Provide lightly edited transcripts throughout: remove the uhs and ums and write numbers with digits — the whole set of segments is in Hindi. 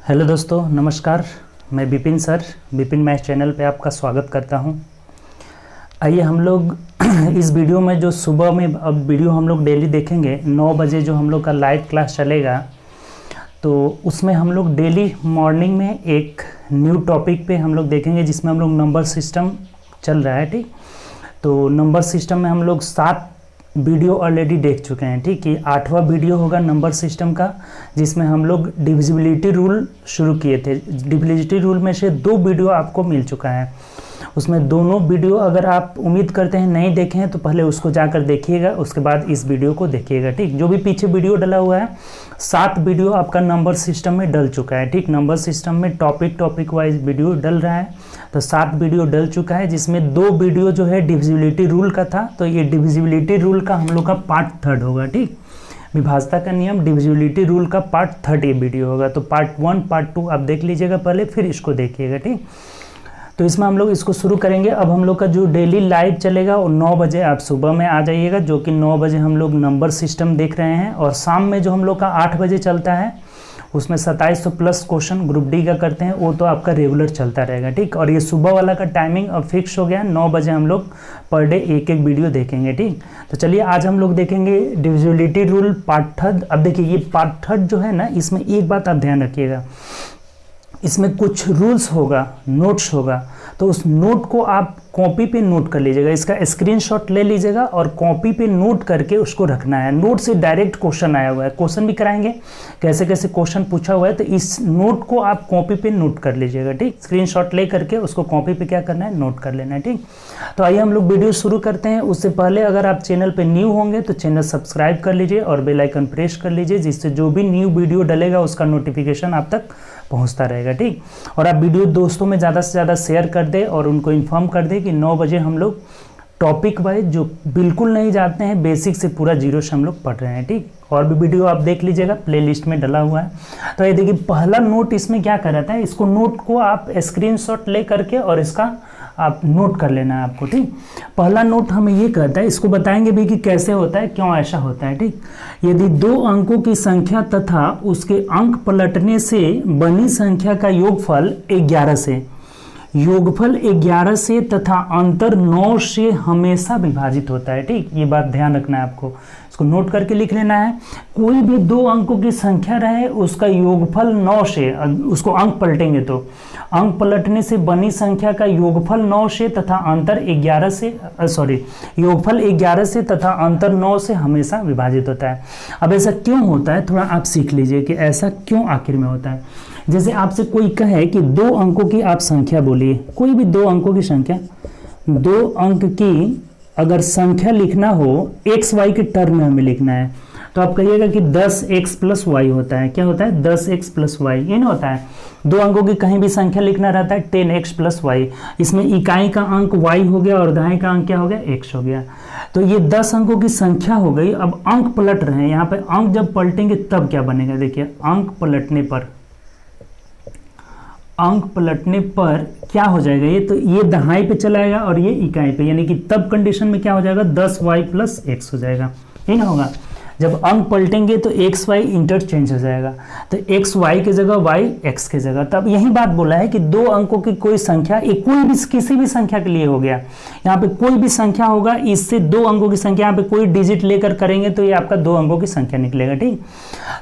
हेलो दोस्तों, नमस्कार। मैं Vipin sir, Vipin math channel पे आपका स्वागत करता हूं। आइए हम लोग इस वीडियो में जो सुबह में अब वीडियो हम लोग डेली देखेंगे 9 बजे जो हम लोग का लाइव क्लास चलेगा, तो उसमें हम लोग डेली मॉर्निंग में एक न्यू टॉपिक पे हम लोग देखेंगे जिसमें हम लोग नंबर सिस्टम चल रहा है। ठीक, तो नंबर सिस्टम में हम लोग 7 वीडियो ऑलरेडी देख चुके हैं। ठीक, ये 8वां वीडियो होगा नंबर सिस्टम का, जिसमें हम लोग डिविजिबिलिटी रूल शुरू किए थे। डिविजिबिलिटी रूल में से 2 वीडियो आपको मिल चुका है। उसमें दोनों वीडियो अगर आप उम्मीद करते हैं नहीं देखे हैं तो पहले उसको जाकर देखिएगा, उसके बाद इस वीडियो को देखिएगा। ठीक, जो भी पीछे वीडियो डला हुआ है 7 वीडियो आपका नंबर सिस्टम में डल चुका है। ठीक, नंबर सिस्टम में टॉपिक वाइज वीडियो डल रहा है, तो 7 वीडियो डल चुका है, जिसमें 2 वीडियो जो है डिविजिबिलिटी रूल का था। तो ये डिविजिबिलिटी रूल का हम लोग का पार्ट 3 होगा। ठीक, विभाजता का नियम डिविजिबिलिटी रूल का पार्ट 3 ये वीडियो होगा। तो पार्ट 1 पार्ट 2 आप देख लीजिएगा पहले, फिर इसको देखिएगा। ठीक, तो इसमें हम लोग इसको शुरू करेंगे। अब हम लोग का जो डेली लाइव चलेगा वो 9 बजे आप सुबह में आ जाइएगा, जो कि 9 बजे हम लोग नंबर सिस्टम देख रहे हैं। और शाम में जो हम लोग का 8 बजे चलता है उसमें 2700 प्लस क्वेश्चन ग्रुप डी का करते हैं, वो तो आपका रेगुलर चलता रहेगा। ठीक, और ये सुबह वाला का टाइमिंग अब फिक्स हो गया है, 9 बजे हम लोग पर डे एक वीडियो देखेंगे। ठीक, तो चलिए आज हम लोग देखेंगे डिविजिबिलिटी रूल पार्ट 3। अब देखिए ये पार्ट 3 जो है ना, इसमें एक बात आप ध्यान रखिएगा, इसमें कुछ रूल्स होगा, नोट्स होगा, तो उस नोट को आप कॉपी पे नोट कर लीजिएगा। इसका स्क्रीनशॉट ले लीजिएगा और कॉपी पे नोट करके उसको रखना है। नोट से डायरेक्ट क्वेश्चन आया हुआ है, क्वेश्चन भी कराएंगे कैसे कैसे क्वेश्चन पूछा हुआ है, तो इस नोट को आप कॉपी पे नोट कर लीजिएगा। ठीक, स्क्रीनशॉट ले करके उसको कॉपी पे क्या करना है, नोट कर लेना है। ठीक, तो आइए हम लोग वीडियो शुरू करते हैं। उससे पहले अगर आप चैनल पर न्यू होंगे तो चैनल सब्सक्राइब कर लीजिए और बेल आइकन प्रेस कर लीजिए, जिससे जो भी न्यू वीडियो डलेगा उसका नोटिफिकेशन आप तक पहुंचता रहेगा। ठीक, और आप वीडियो दोस्तों में ज़्यादा से ज़्यादा शेयर कर दे और उनको इन्फॉर्म कर दे कि 9 बजे हम लोग टॉपिक वाइज जो बिल्कुल नहीं जानते हैं, बेसिक से पूरा जीरो से हम लोग पढ़ रहे हैं। ठीक, और भी वीडियो आप देख लीजिएगा, प्लेलिस्ट में डला हुआ है। तो ये देखिए पहला नोट इसमें क्या कर रहा था, इसको नोट को आप स्क्रीनशॉट ले करके और इसका आप नोट कर लेना है आपको। ठीक, पहला नोट हमें ये कहता है, इसको बताएंगे भी कि कैसे होता है, क्यों ऐसा होता है। ठीक, यदि 2 अंकों की संख्या तथा उसके अंक पलटने से बनी संख्या का योगफल 11 से, योगफल 11 से तथा अंतर 9 से हमेशा विभाजित होता है। ठीक, ये बात ध्यान रखना है आपको, इसको नोट करके लिख लेना है। कोई भी 2 अंकों की संख्या रहे उसका योगफल 9 से, उसको अंक पलटेंगे तो अंक पलटने से बनी संख्या का योगफल 9 से तथा अंतर 11 से, योगफल 11 से तथा अंतर 9 से हमेशा विभाजित होता है। अब ऐसा क्यों होता है, थोड़ा आप सीख लीजिए कि ऐसा क्यों आखिर में होता है। जैसे आपसे कोई कहे कि 2 अंकों की आप संख्या बोलिए, कोई भी 2 अंकों की संख्या, 2 अंक की अगर संख्या लिखना हो एक्स वाई के टर्म में हमें लिखना है, तो आप कहिएगा कि 10x प्लस वाई होता है। क्या होता है, 10x प्लस वाई, ये नहीं होता है। 2 अंकों की कहीं भी संख्या लिखना रहता है 10x प्लस वाई, इसमें इकाई का अंक y हो गया और दहाई का अंक क्या हो गया, x हो गया। तो ये 10 अंकों की संख्या हो गई। अब अंक पलट रहे हैं, यहाँ पे अंक जब पलटेंगे तब क्या बनेगा, देखिए अंक पलटने पर क्या हो जाएगा, ये तो ये दहाई पे चलाएगा और ये इकाई पे, यानी कि तब कंडीशन में क्या हो जाएगा, 10y प्लस x हो जाएगा। ये ना होगा, जब अंक पलटेंगे तो एक्स वाई इंटरचेंज हो जाएगा, तो एक्स वाई की जगह वाई एक्स की जगह। तब यही बात बोला है कि 2 अंकों की कोई संख्या, एक कोई भी किसी भी संख्या के लिए हो गया, यहाँ पे कोई भी संख्या होगा, इससे 2 अंकों की संख्या, यहाँ पे कोई डिजिट लेकर करेंगे तो ये आपका 2 अंकों की संख्या निकलेगा। ठीक,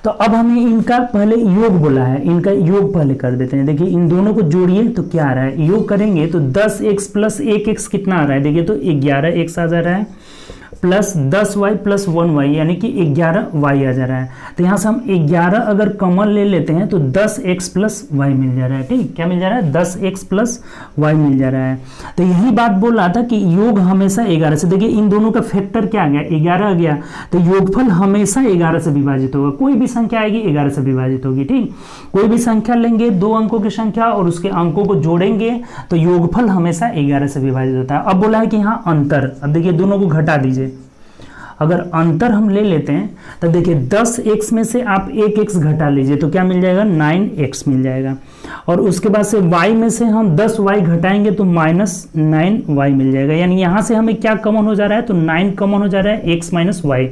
तो अब हमें इनका पहले योग बोला है, इनका योग पहले कर देते हैं। देखिए इन दोनों को जोड़िए तो क्या आ रहा है, योग करेंगे तो 10x प्लस 1x कितना आ रहा है, देखिए तो 11x आ जा रहा है, प्लस 10y प्लस 1y यानी कि 11y आ जा रहा है। तो यहाँ से हम 11 अगर कॉमन ले लेते हैं तो 10x प्लस y मिल जा रहा है। ठीक, क्या मिल जा रहा है, 10x प्लस y मिल जा रहा है। तो यही बात बोल रहा था कि योग हमेशा 11 से, देखिए इन दोनों का फैक्टर क्या आ गया, 11 आ गया, तो योगफल हमेशा 11 से विभाजित होगा। कोई भी संख्या आएगी 11 से विभाजित होगी। ठीक, कोई भी संख्या लेंगे, 2 अंकों की संख्या और उसके अंकों को जोड़ेंगे तो योगफल हमेशा 11 से विभाजित होता है। अब बोला है कि यहाँ अंतर, अब देखिए दोनों को घटा दीजिए, अगर अंतर हम ले लेते हैं तो देखिए 10x में से आप 1x घटा लीजिए तो क्या मिल जाएगा, 9x मिल जाएगा। और उसके बाद से y में से हम 10y घटाएंगे तो -9y मिल जाएगा। यानी यहाँ से हमें क्या कॉमन हो जा रहा है, तो 9 कॉमन हो जा रहा है, x माइनस वाई।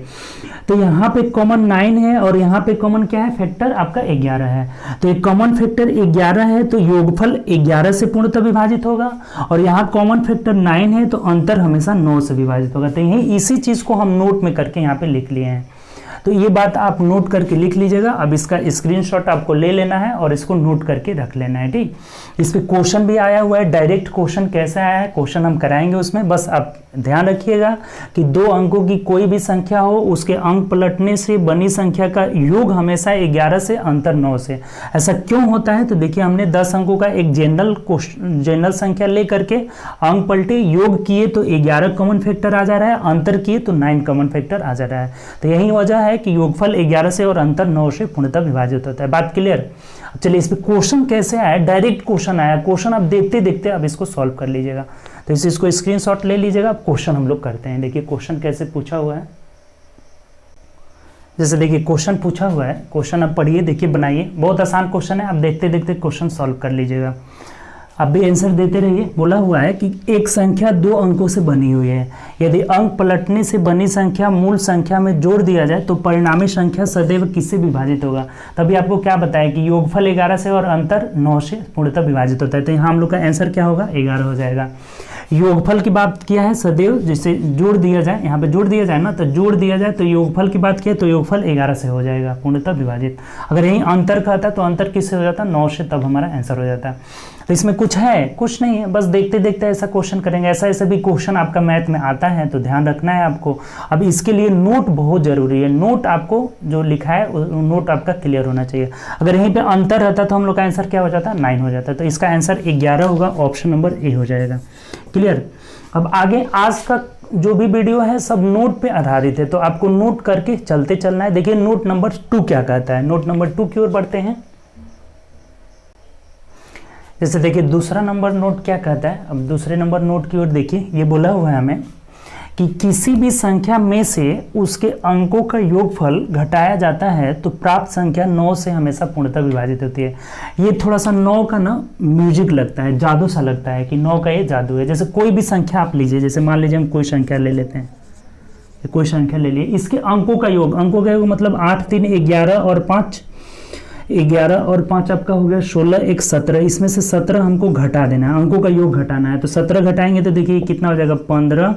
तो यहाँ पे कॉमन 9 है और यहाँ पे कॉमन क्या है, फैक्टर आपका 11 है। तो एक कॉमन फैक्टर 11 है तो योगफल 11 से पूर्णतः विभाजित होगा, और यहाँ कॉमन फैक्टर 9 है तो अंतर हमेशा 9 से विभाजित होगा। तो यही इसी चीज़ को हम नोट में करके यहाँ पे लिख लिए हैं। तो ये बात आप नोट करके लिख लीजिएगा। अब इसका स्क्रीनशॉट आपको ले लेना है और इसको नोट करके रख लेना है, ठीक। इस पे क्वेश्चन भी आया हुआ है, डायरेक्ट क्वेश्चन कैसे आया है, क्वेश्चन हम कराएंगे उसमें। बस आप ध्यान रखिएगा कि 2 अंकों की कोई भी संख्या हो, उसके अंक पलटने से बनी संख्या का योग हमेशा 11 से, अंतर 9 से। ऐसा क्यों होता है, तो देखिए हमने 10 अंकों का एक जनरल संख्या ले करके अंक पलटे, योग किए तो 11 कॉमन फैक्टर आ जा रहा है, अंतर किए तो 9 कॉमन फैक्टर आ जा रहा है। तो यही वजह है कि योगफल 11 से और अंतर 9 से पूर्णतः विभाजित होता है। बात क्लियर। चलिए इस पे क्वेश्चन कैसे आया, डायरेक्ट क्वेश्चन आया। क्वेश्चन आप देखते देखते अब इसको सॉल्व कर लीजिएगा। तो इसको स्क्रीनशॉट ले लीजिएगा। अब क्वेश्चन हम लोग करते हैं। देखिए क्वेश्चन कैसे पूछा हुआ है। जैसे देखिए क्वेश्चन पूछा हुआ है, क्वेश्चन आप पढ़िए, देखिए बनाइए। बहुत आसान क्वेश्चन है, आप देखते देखते क्वेश्चन सॉल्व कर लीजिएगा। अब भी आंसर देते रहिए। बोला हुआ है कि एक संख्या 2 अंकों से बनी हुई है, यदि अंक पलटने से बनी संख्या मूल संख्या में जोड़ दिया जाए तो परिणामी संख्या सदैव किससे विभाजित होगा। तभी आपको क्या बताया कि योगफल 11 से और अंतर 9 से पूर्णतः विभाजित होता है। तो यहाँ हम लोग का आंसर क्या होगा, 11 हो जाएगा। योगफल की बात किया है सदैव, जिसे जोड़ दिया जाए, यहाँ पे जोड़ दिया जाए ना, तो जोड़ दिया जाए तो योगफल की बात किया तो योगफल 11 से हो जाएगा पूर्णतः विभाजित। अगर यही अंतर कहता तो अंतर किससे हो जाता, 9 से, तब हमारा आंसर हो जाता। तो इसमें कुछ है, कुछ नहीं है, बस देखते देखते ऐसा क्वेश्चन करेंगे। ऐसा भी क्वेश्चन आपका मैथ में आता है, तो ध्यान रखना है आपको। अब इसके लिए नोट बहुत जरूरी है। नोट आपको जो लिखा है नोट आपका क्लियर होना चाहिए। अगर यहीं पे अंतर रहता तो हम लोग का आंसर क्या हो जाता, 9 हो जाता। तो इसका आंसर 11 होगा, ऑप्शन नंबर ए हो जाएगा। क्लियर। अब आगे आज का जो भी वीडियो है सब नोट पे आधारित है, तो आपको नोट करके चलते चलना है। देखिए नोट नंबर 2 क्या कहता है। नोट नंबर 2 की ओर बढ़ते हैं। जैसे देखिए दूसरा नंबर नोट क्या कहता है। अब दूसरे नंबर नोट की ओर देखिए, ये बोला हुआ है हमें कि किसी भी संख्या में से उसके अंकों का योगफल घटाया जाता है तो प्राप्त संख्या 9 से हमेशा पूर्णतः विभाजित होती है। ये थोड़ा सा 9 का ना म्यूजिक लगता है, जादू सा लगता है कि 9 का ये जादू है। जैसे कोई भी संख्या आप लीजिए, जैसे मान लीजिए हम कोई संख्या ले लेते हैं, कोई संख्या ले लिए, इसके अंकों का योग, अंकों का योग मतलब 8 3 11 और 5, 11 और 5 आपका हो गया 16, 1 17। इसमें से 17 हमको घटा देना है, अंकों का योग घटाना है। तो 17 घटाएंगे तो देखिए कितना हो जाएगा, 15,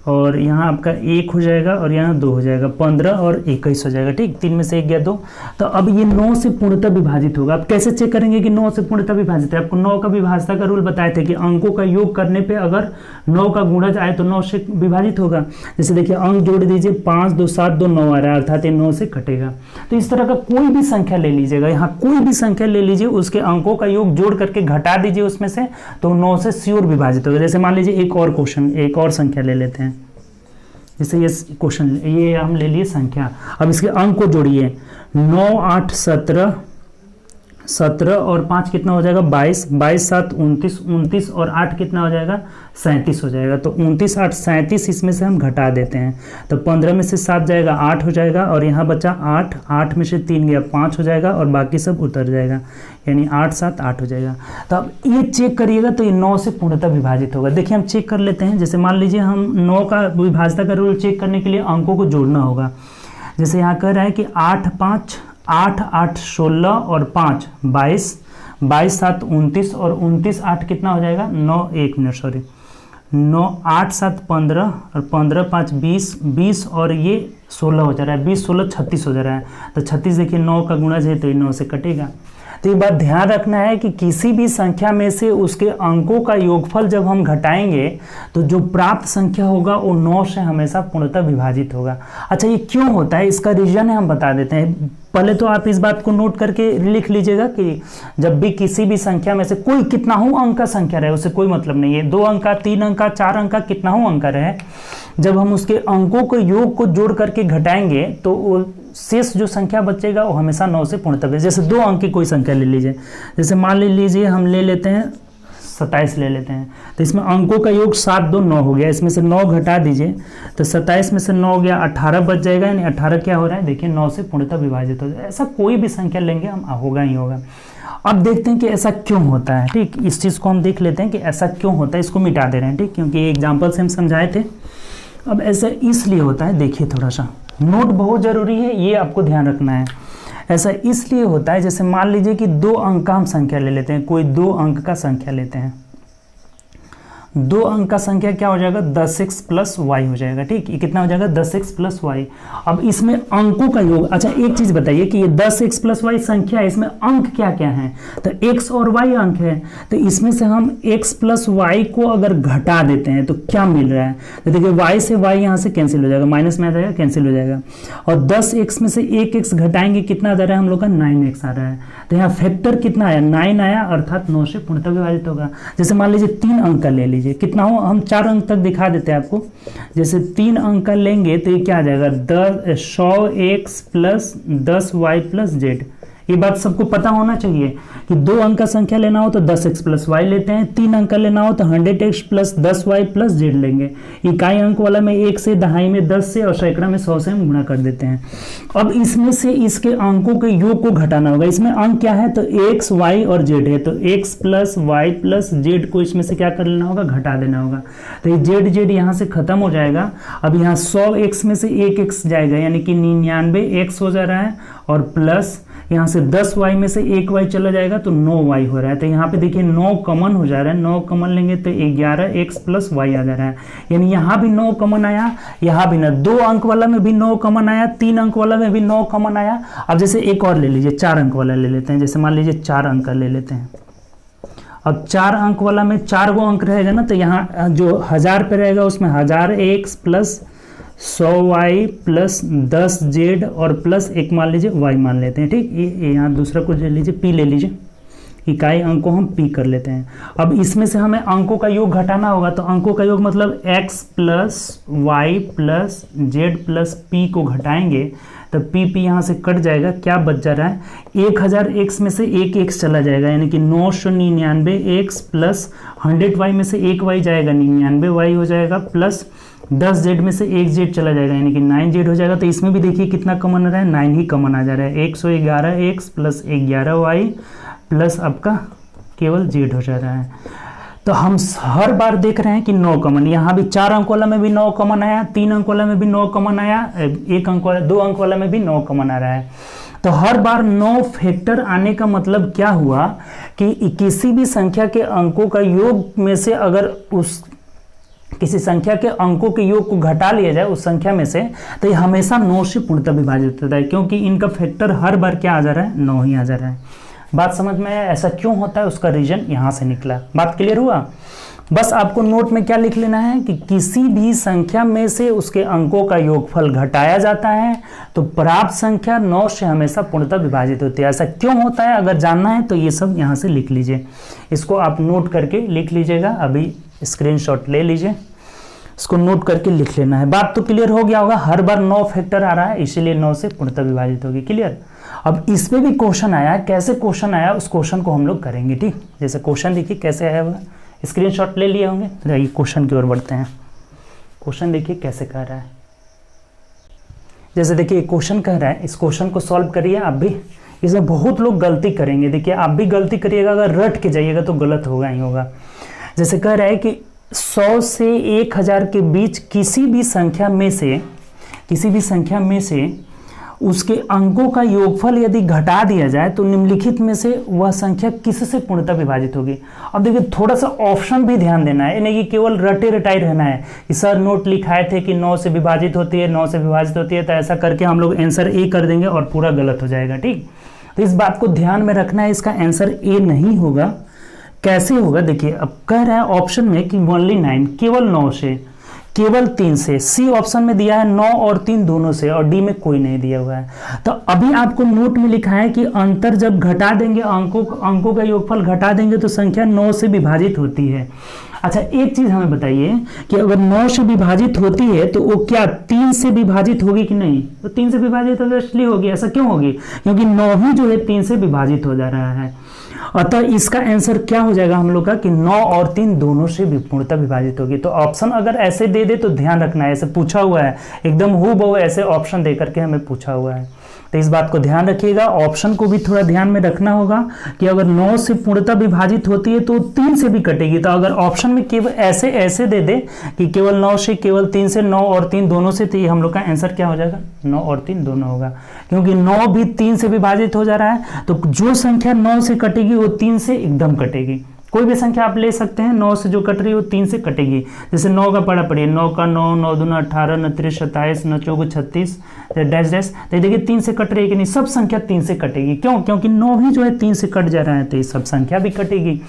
और यहाँ आपका 1 हो जाएगा और यहाँ 2 हो जाएगा, 15 और 21 हो जाएगा। ठीक, 3 में से 1 गया 2। तो अब ये 9 से पूर्णतः विभाजित होगा। आप कैसे चेक करेंगे कि 9 से पूर्णतः विभाजित है। आपको 9 का विभाजता का रूल बताए थे कि अंकों का योग करने पे अगर 9 का गुणज आए तो 9 से विभाजित होगा। जैसे देखिए अंक जोड़ दीजिए, 5 2 7 2 9 आ रहा है, अर्थात ये 9 से कटेगा। तो इस तरह का कोई भी संख्या ले लीजिएगा, यहाँ कोई भी संख्या ले लीजिए, उसके अंकों का योग जोड़ करके घटा दीजिए उसमें से, तो 9 से श्योर विभाजित होगा। जैसे मान लीजिए एक और क्वेश्चन, एक और संख्या ले लेते हैं। जैसे ये क्वेश्चन, ये हम ले लिए संख्या। अब इसके अंक को जोड़िए, 9 8 17, 17 और 5 कितना हो जाएगा, 22, 22 7 29, 29 और 8 कितना हो जाएगा, 37 हो जाएगा। तो 29 8 37, इसमें से हम घटा देते हैं तो 15 में से 7 जाएगा, 8 हो जाएगा, और यहाँ बचा 8, 8 में से 3 गया, 5 हो जाएगा, और बाकी सब उतर जाएगा, यानी 8 7 8 हो जाएगा। तो अब ये चेक करिएगा तो ये 9 से पूर्णतः विभाजित होगा। देखिए हम चेक कर लेते हैं। जैसे मान लीजिए हम 9 का विभाजता का रूल चेक करने के लिए अंकों को जोड़ना होगा। जैसे यहाँ कह रहा है कि 8 5 8 8 16 और 5 22, 22 7 29 और 29 8 कितना हो जाएगा, 9 1 मिनट सॉरी 9 8 7 15 और 15 5 20, 20 और ये 16 हो जा रहा है, 20 16 36 हो जा रहा है। तो 36 देखिए 9 का गुणज है तो ये 9 से कटेगा। तो ये बात ध्यान रखना है कि किसी भी संख्या में से उसके अंकों का योगफल जब हम घटाएंगे तो जो प्राप्त संख्या होगा वो 9 से हमेशा पूर्णतः विभाजित होगा। अच्छा ये क्यों होता है, इसका रीजन है हम बता देते हैं। पहले तो आप इस बात को नोट करके लिख लीजिएगा कि जब भी किसी भी संख्या में से कोई कितना हो अंक का संख्या रहे, उससे कोई मतलब नहीं है, 2 अंक का, 3 अंक का, 4 अंक का, कितना हो अंक रहे, जब हम उसके अंकों के योग को जोड़ करके घटाएंगे तो वो शेष जो संख्या बचेगा वो हमेशा 9 से पूर्णतः। जैसे 2 अंक की कोई संख्या ले लीजिए, जैसे मान लीजिए हम ले लेते हैं 27 ले लेते हैं, तो इसमें अंकों का योग 7 2 9 हो गया, इसमें से 9 घटा दीजिए तो 27 में से 9 हो गया, 18 बच जाएगा, यानी 18 क्या हो रहा है, देखिए 9 से पूर्णतः विभाजित हो जाए। ऐसा कोई भी संख्या लेंगे हम होगा ही होगा। अब देखते हैं कि ऐसा क्यों होता है। ठीक, इस चीज़ को हम देख लेते हैं कि ऐसा क्यों होता है, इसको मिटा दे रहे हैं। ठीक, क्योंकि एग्जाम्पल से हम समझाए थे। अब ऐसा इसलिए होता है, देखिए थोड़ा सा नोट बहुत ज़रूरी है, ये आपको ध्यान रखना है। ऐसा इसलिए होता है, जैसे मान लीजिए कि 2 अंक का हम संख्या ले लेते हैं, कोई 2 अंक का संख्या लेते हैं। 2 अंक का संख्या क्या हो जाएगा, 10x प्लस वाई हो जाएगा। ठीक, ये कितना हो जाएगा, 10x प्लस वाई। अब इसमें अंकों का योग, अच्छा एक चीज बताइए कि ये 10x प्लस वाई संख्या है, इसमें अंक क्या क्या है, तो x और y अंक है। तो इसमें से हम x प्लस वाई को अगर घटा देते हैं तो क्या मिल रहा है, तो देखिए y से y यहाँ से कैंसिल हो जाएगा, माइनस में आ जाएगा, कैंसिल हो जाएगा। और 10x में से 1x घटाएंगे, कितना आ जा रहा है हम लोग का, 9x आ रहा है। तो यहाँ फैक्टर कितना आया, 9 आया, अर्थात 9 से पूर्णतः विभाजित होगा। जैसे मान लीजिए 3 अंक का ले लीजिए, कितना हो, हम 4 अंक तक दिखा देते हैं आपको। जैसे 3 अंक का लेंगे तो ये क्या आ जाएगा, 100x plus 10y plus Z. ये बात सबको पता होना चाहिए कि 2 अंक का संख्या लेना हो तो 10x प्लस वाई लेते हैं, 3 अंक का लेना हो तो 100x plus 10y plus Z लेंगे। इकाई अंक वाला में 1 से, दहाई में 10 से और सैकड़ा में 100 से हम गुणा कर देते हैं। अब इसमें से इसके अंकों के योग को घटाना होगा। इसमें अंक क्या है, तो x, y और z है, तो x plus Y plus Z को इसमें से क्या कर लेना होगा, घटा देना होगा। तो ये जेड यहाँ से खत्म हो जाएगा। अब यहाँ 100x में से 1x जाएगा, यानी कि 99x हो जा रहा है, और प्लस यहाँ से 10y में से 1y चला जाएगा तो 9y हो रहा है। तो यहाँ पे देखिए 9 कॉमन हो जा रहा है, 9 कॉमन लेंगे तो 11x प्लस वाई आ जा रहा है। यानी यहाँ भी 9 कॉमन आया, यहाँ भी ना, 2 अंक वाला में भी 9 कॉमन आया, 3 अंक वाला में भी 9 कॉमन आया। अब जैसे एक और ले लीजिए, 4 अंक वाला ले लेते हैं। जैसे मान लीजिए 4 अंक का ले लेते हैं। अब 4 अंक वाला में 4 गो अंक रहेगा ना, तो यहाँ जो 1000 पे रहेगा उसमें 1000x plus 100y plus 10z और प्लस एक मान लीजिए y मान लेते हैं। ठीक, ये यहाँ दूसरा कुछ ले लीजिए, p ले लीजिए, इकाई अंक को हम p कर लेते हैं। अब इसमें से हमें अंकों का योग घटाना होगा, तो अंकों का योग मतलब x plus Y plus Z plus p को घटाएंगे तो p यहाँ से कट जाएगा, क्या बच जा रहा है, 1000x में से 1x चला जाएगा, यानी कि 999x प्लस 100y में से 1y जाएगा, 99y हो जाएगा, प्लस 10z में से 1z चला जाएगा, यानी कि 9z हो जाएगा। तो इसमें भी देखिए कितना कॉमन आ रहा है, 9 ही कॉमन आ जा रहा है। 111x प्लस 11y प्लस आपका केवल z हो जा रहा है। तो हम हर बार देख रहे हैं कि 9 कॉमन, यहाँ भी 4 अंक वाला में भी 9 कॉमन आया, 3 अंक वाला में भी 9 कॉमन आया, 1 अंक वाला, 2 अंक वाला में भी 9 कॉमन आ रहा है। तो हर बार 9 फैक्टर आने का मतलब क्या हुआ कि किसी भी संख्या के अंकों का योग में से अगर उस किसी संख्या के अंकों के योग को घटा लिया जाए उस संख्या में से, तो ये हमेशा 9 से पूर्णतः विभाजित होता है, क्योंकि इनका फैक्टर हर बार क्या आ जा रहा है, 9 ही आ जा रहा है। बात समझ में आया, ऐसा क्यों होता है, उसका रीजन यहाँ से निकला। बात क्लियर हुआ। बस आपको नोट में क्या लिख लेना है कि किसी भी संख्या में से उसके अंकों का योगफल घटाया जाता है तो प्राप्त संख्या 9 से हमेशा पूर्णतः विभाजित होती है। ऐसा क्यों होता है, अगर जानना है तो ये सब यहाँ से लिख लीजिए, इसको आप नोट करके लिख लीजिएगा। अभी स्क्रीनशॉट ले लीजिए, इसको नोट करके लिख लेना है। बात तो क्लियर हो गया होगा, हर बार 9 फैक्टर आ रहा है, इसीलिए 9 से पूर्णतः विभाजित होगी। क्लियर। अब इसमें भी क्वेश्चन आया, कैसे क्वेश्चन आया उस क्वेश्चन को हम लोग करेंगे। ठीक, जैसे क्वेश्चन देखिए कैसे आया हुआ, स्क्रीनशॉट ले लिए होंगे। आइए क्वेश्चन की ओर बढ़ते हैं। क्वेश्चन देखिए कैसे कह रहा है, जैसे देखिए क्वेश्चन कह रहा है, इस क्वेश्चन को सॉल्व करिए आप भी। इसमें बहुत लोग गलती करेंगे, देखिए आप भी गलती करिएगा, अगर रट के जाइएगा तो गलत होगा ही होगा। जैसे कह रहा है कि 100 से 1000 के बीच किसी भी संख्या में से उसके अंकों का योगफल यदि घटा दिया जाए तो निम्नलिखित में से वह संख्या किससे पूर्णतः विभाजित होगी। अब देखिए थोड़ा सा ऑप्शन भी ध्यान देना है, नहीं कि केवल रटे रटाई रहना है कि सर नोट लिखाए थे कि 9 से विभाजित होती है, 9 से विभाजित होती है, तो ऐसा करके हम लोग आंसर ए कर देंगे और पूरा गलत हो जाएगा। ठीक, तो इस बात को ध्यान में रखना है, इसका आंसर ए नहीं होगा। कैसे होगा देखिए, अब कह रहा है ऑप्शन में कि ओनली 9, केवल 9 से, केवल 3 से। सी ऑप्शन में दिया है 9 और 3 दोनों से, और डी में कोई नहीं दिया हुआ है। तो अभी आपको नोट में लिखा है कि अंतर जब घटा देंगे, अंकों का योगफल घटा देंगे तो संख्या 9 से विभाजित होती है। अच्छा एक चीज हमें बताइए कि अगर 9 से विभाजित होती है तो वो क्या 3 से विभाजित होगी कि नहीं, तो 3 से विभाजित ऑब्वियसली होगी। ऐसा क्यों होगी, क्योंकि 9 ही जो है 3 से विभाजित हो जा रहा है। अतः इसका आंसर क्या हो जाएगा हम लोग का कि 9 और 3 दोनों से पूर्णतः विभाजित होगी। तो ऑप्शन अगर ऐसे दे दे तो ध्यान रखना है, ऐसे पूछा हुआ है, एकदम हूबहू ऐसे ऑप्शन दे करके हमें पूछा हुआ है। तो इस बात को ध्यान रखिएगा। ऑप्शन को भी थोड़ा ध्यान में रखना होगा कि अगर 9 से पूर्णतः विभाजित होती है तो 3 से भी कटेगी। तो अगर ऑप्शन में केवल ऐसे ऐसे दे दे कि केवल 9 से, केवल 3 से, 9 और 3 दोनों से, तो ये हम लोग का आंसर क्या हो जाएगा, 9 और 3 दोनों होगा, क्योंकि 9 भी 3 से विभाजित हो जा रहा है। तो जो संख्या 9 से कटेगी वो 3 से एकदम कटेगी। कोई भी संख्या आप ले सकते हैं, 9 से जो कट रही है वो 3 से कटेगी। जैसे 9 का पढ़ा पड़िए, 9 का 9, 9 दूना 18, 9 3 27, 9 4 36, डैश डैश। तो देखिए 3 से कट रही है कि नहीं, सब संख्या 3 से कटेगी। क्यों? क्योंकि 9 भी जो है 3 से कट जा रहा है, तो ये सब संख्या भी कटेगी।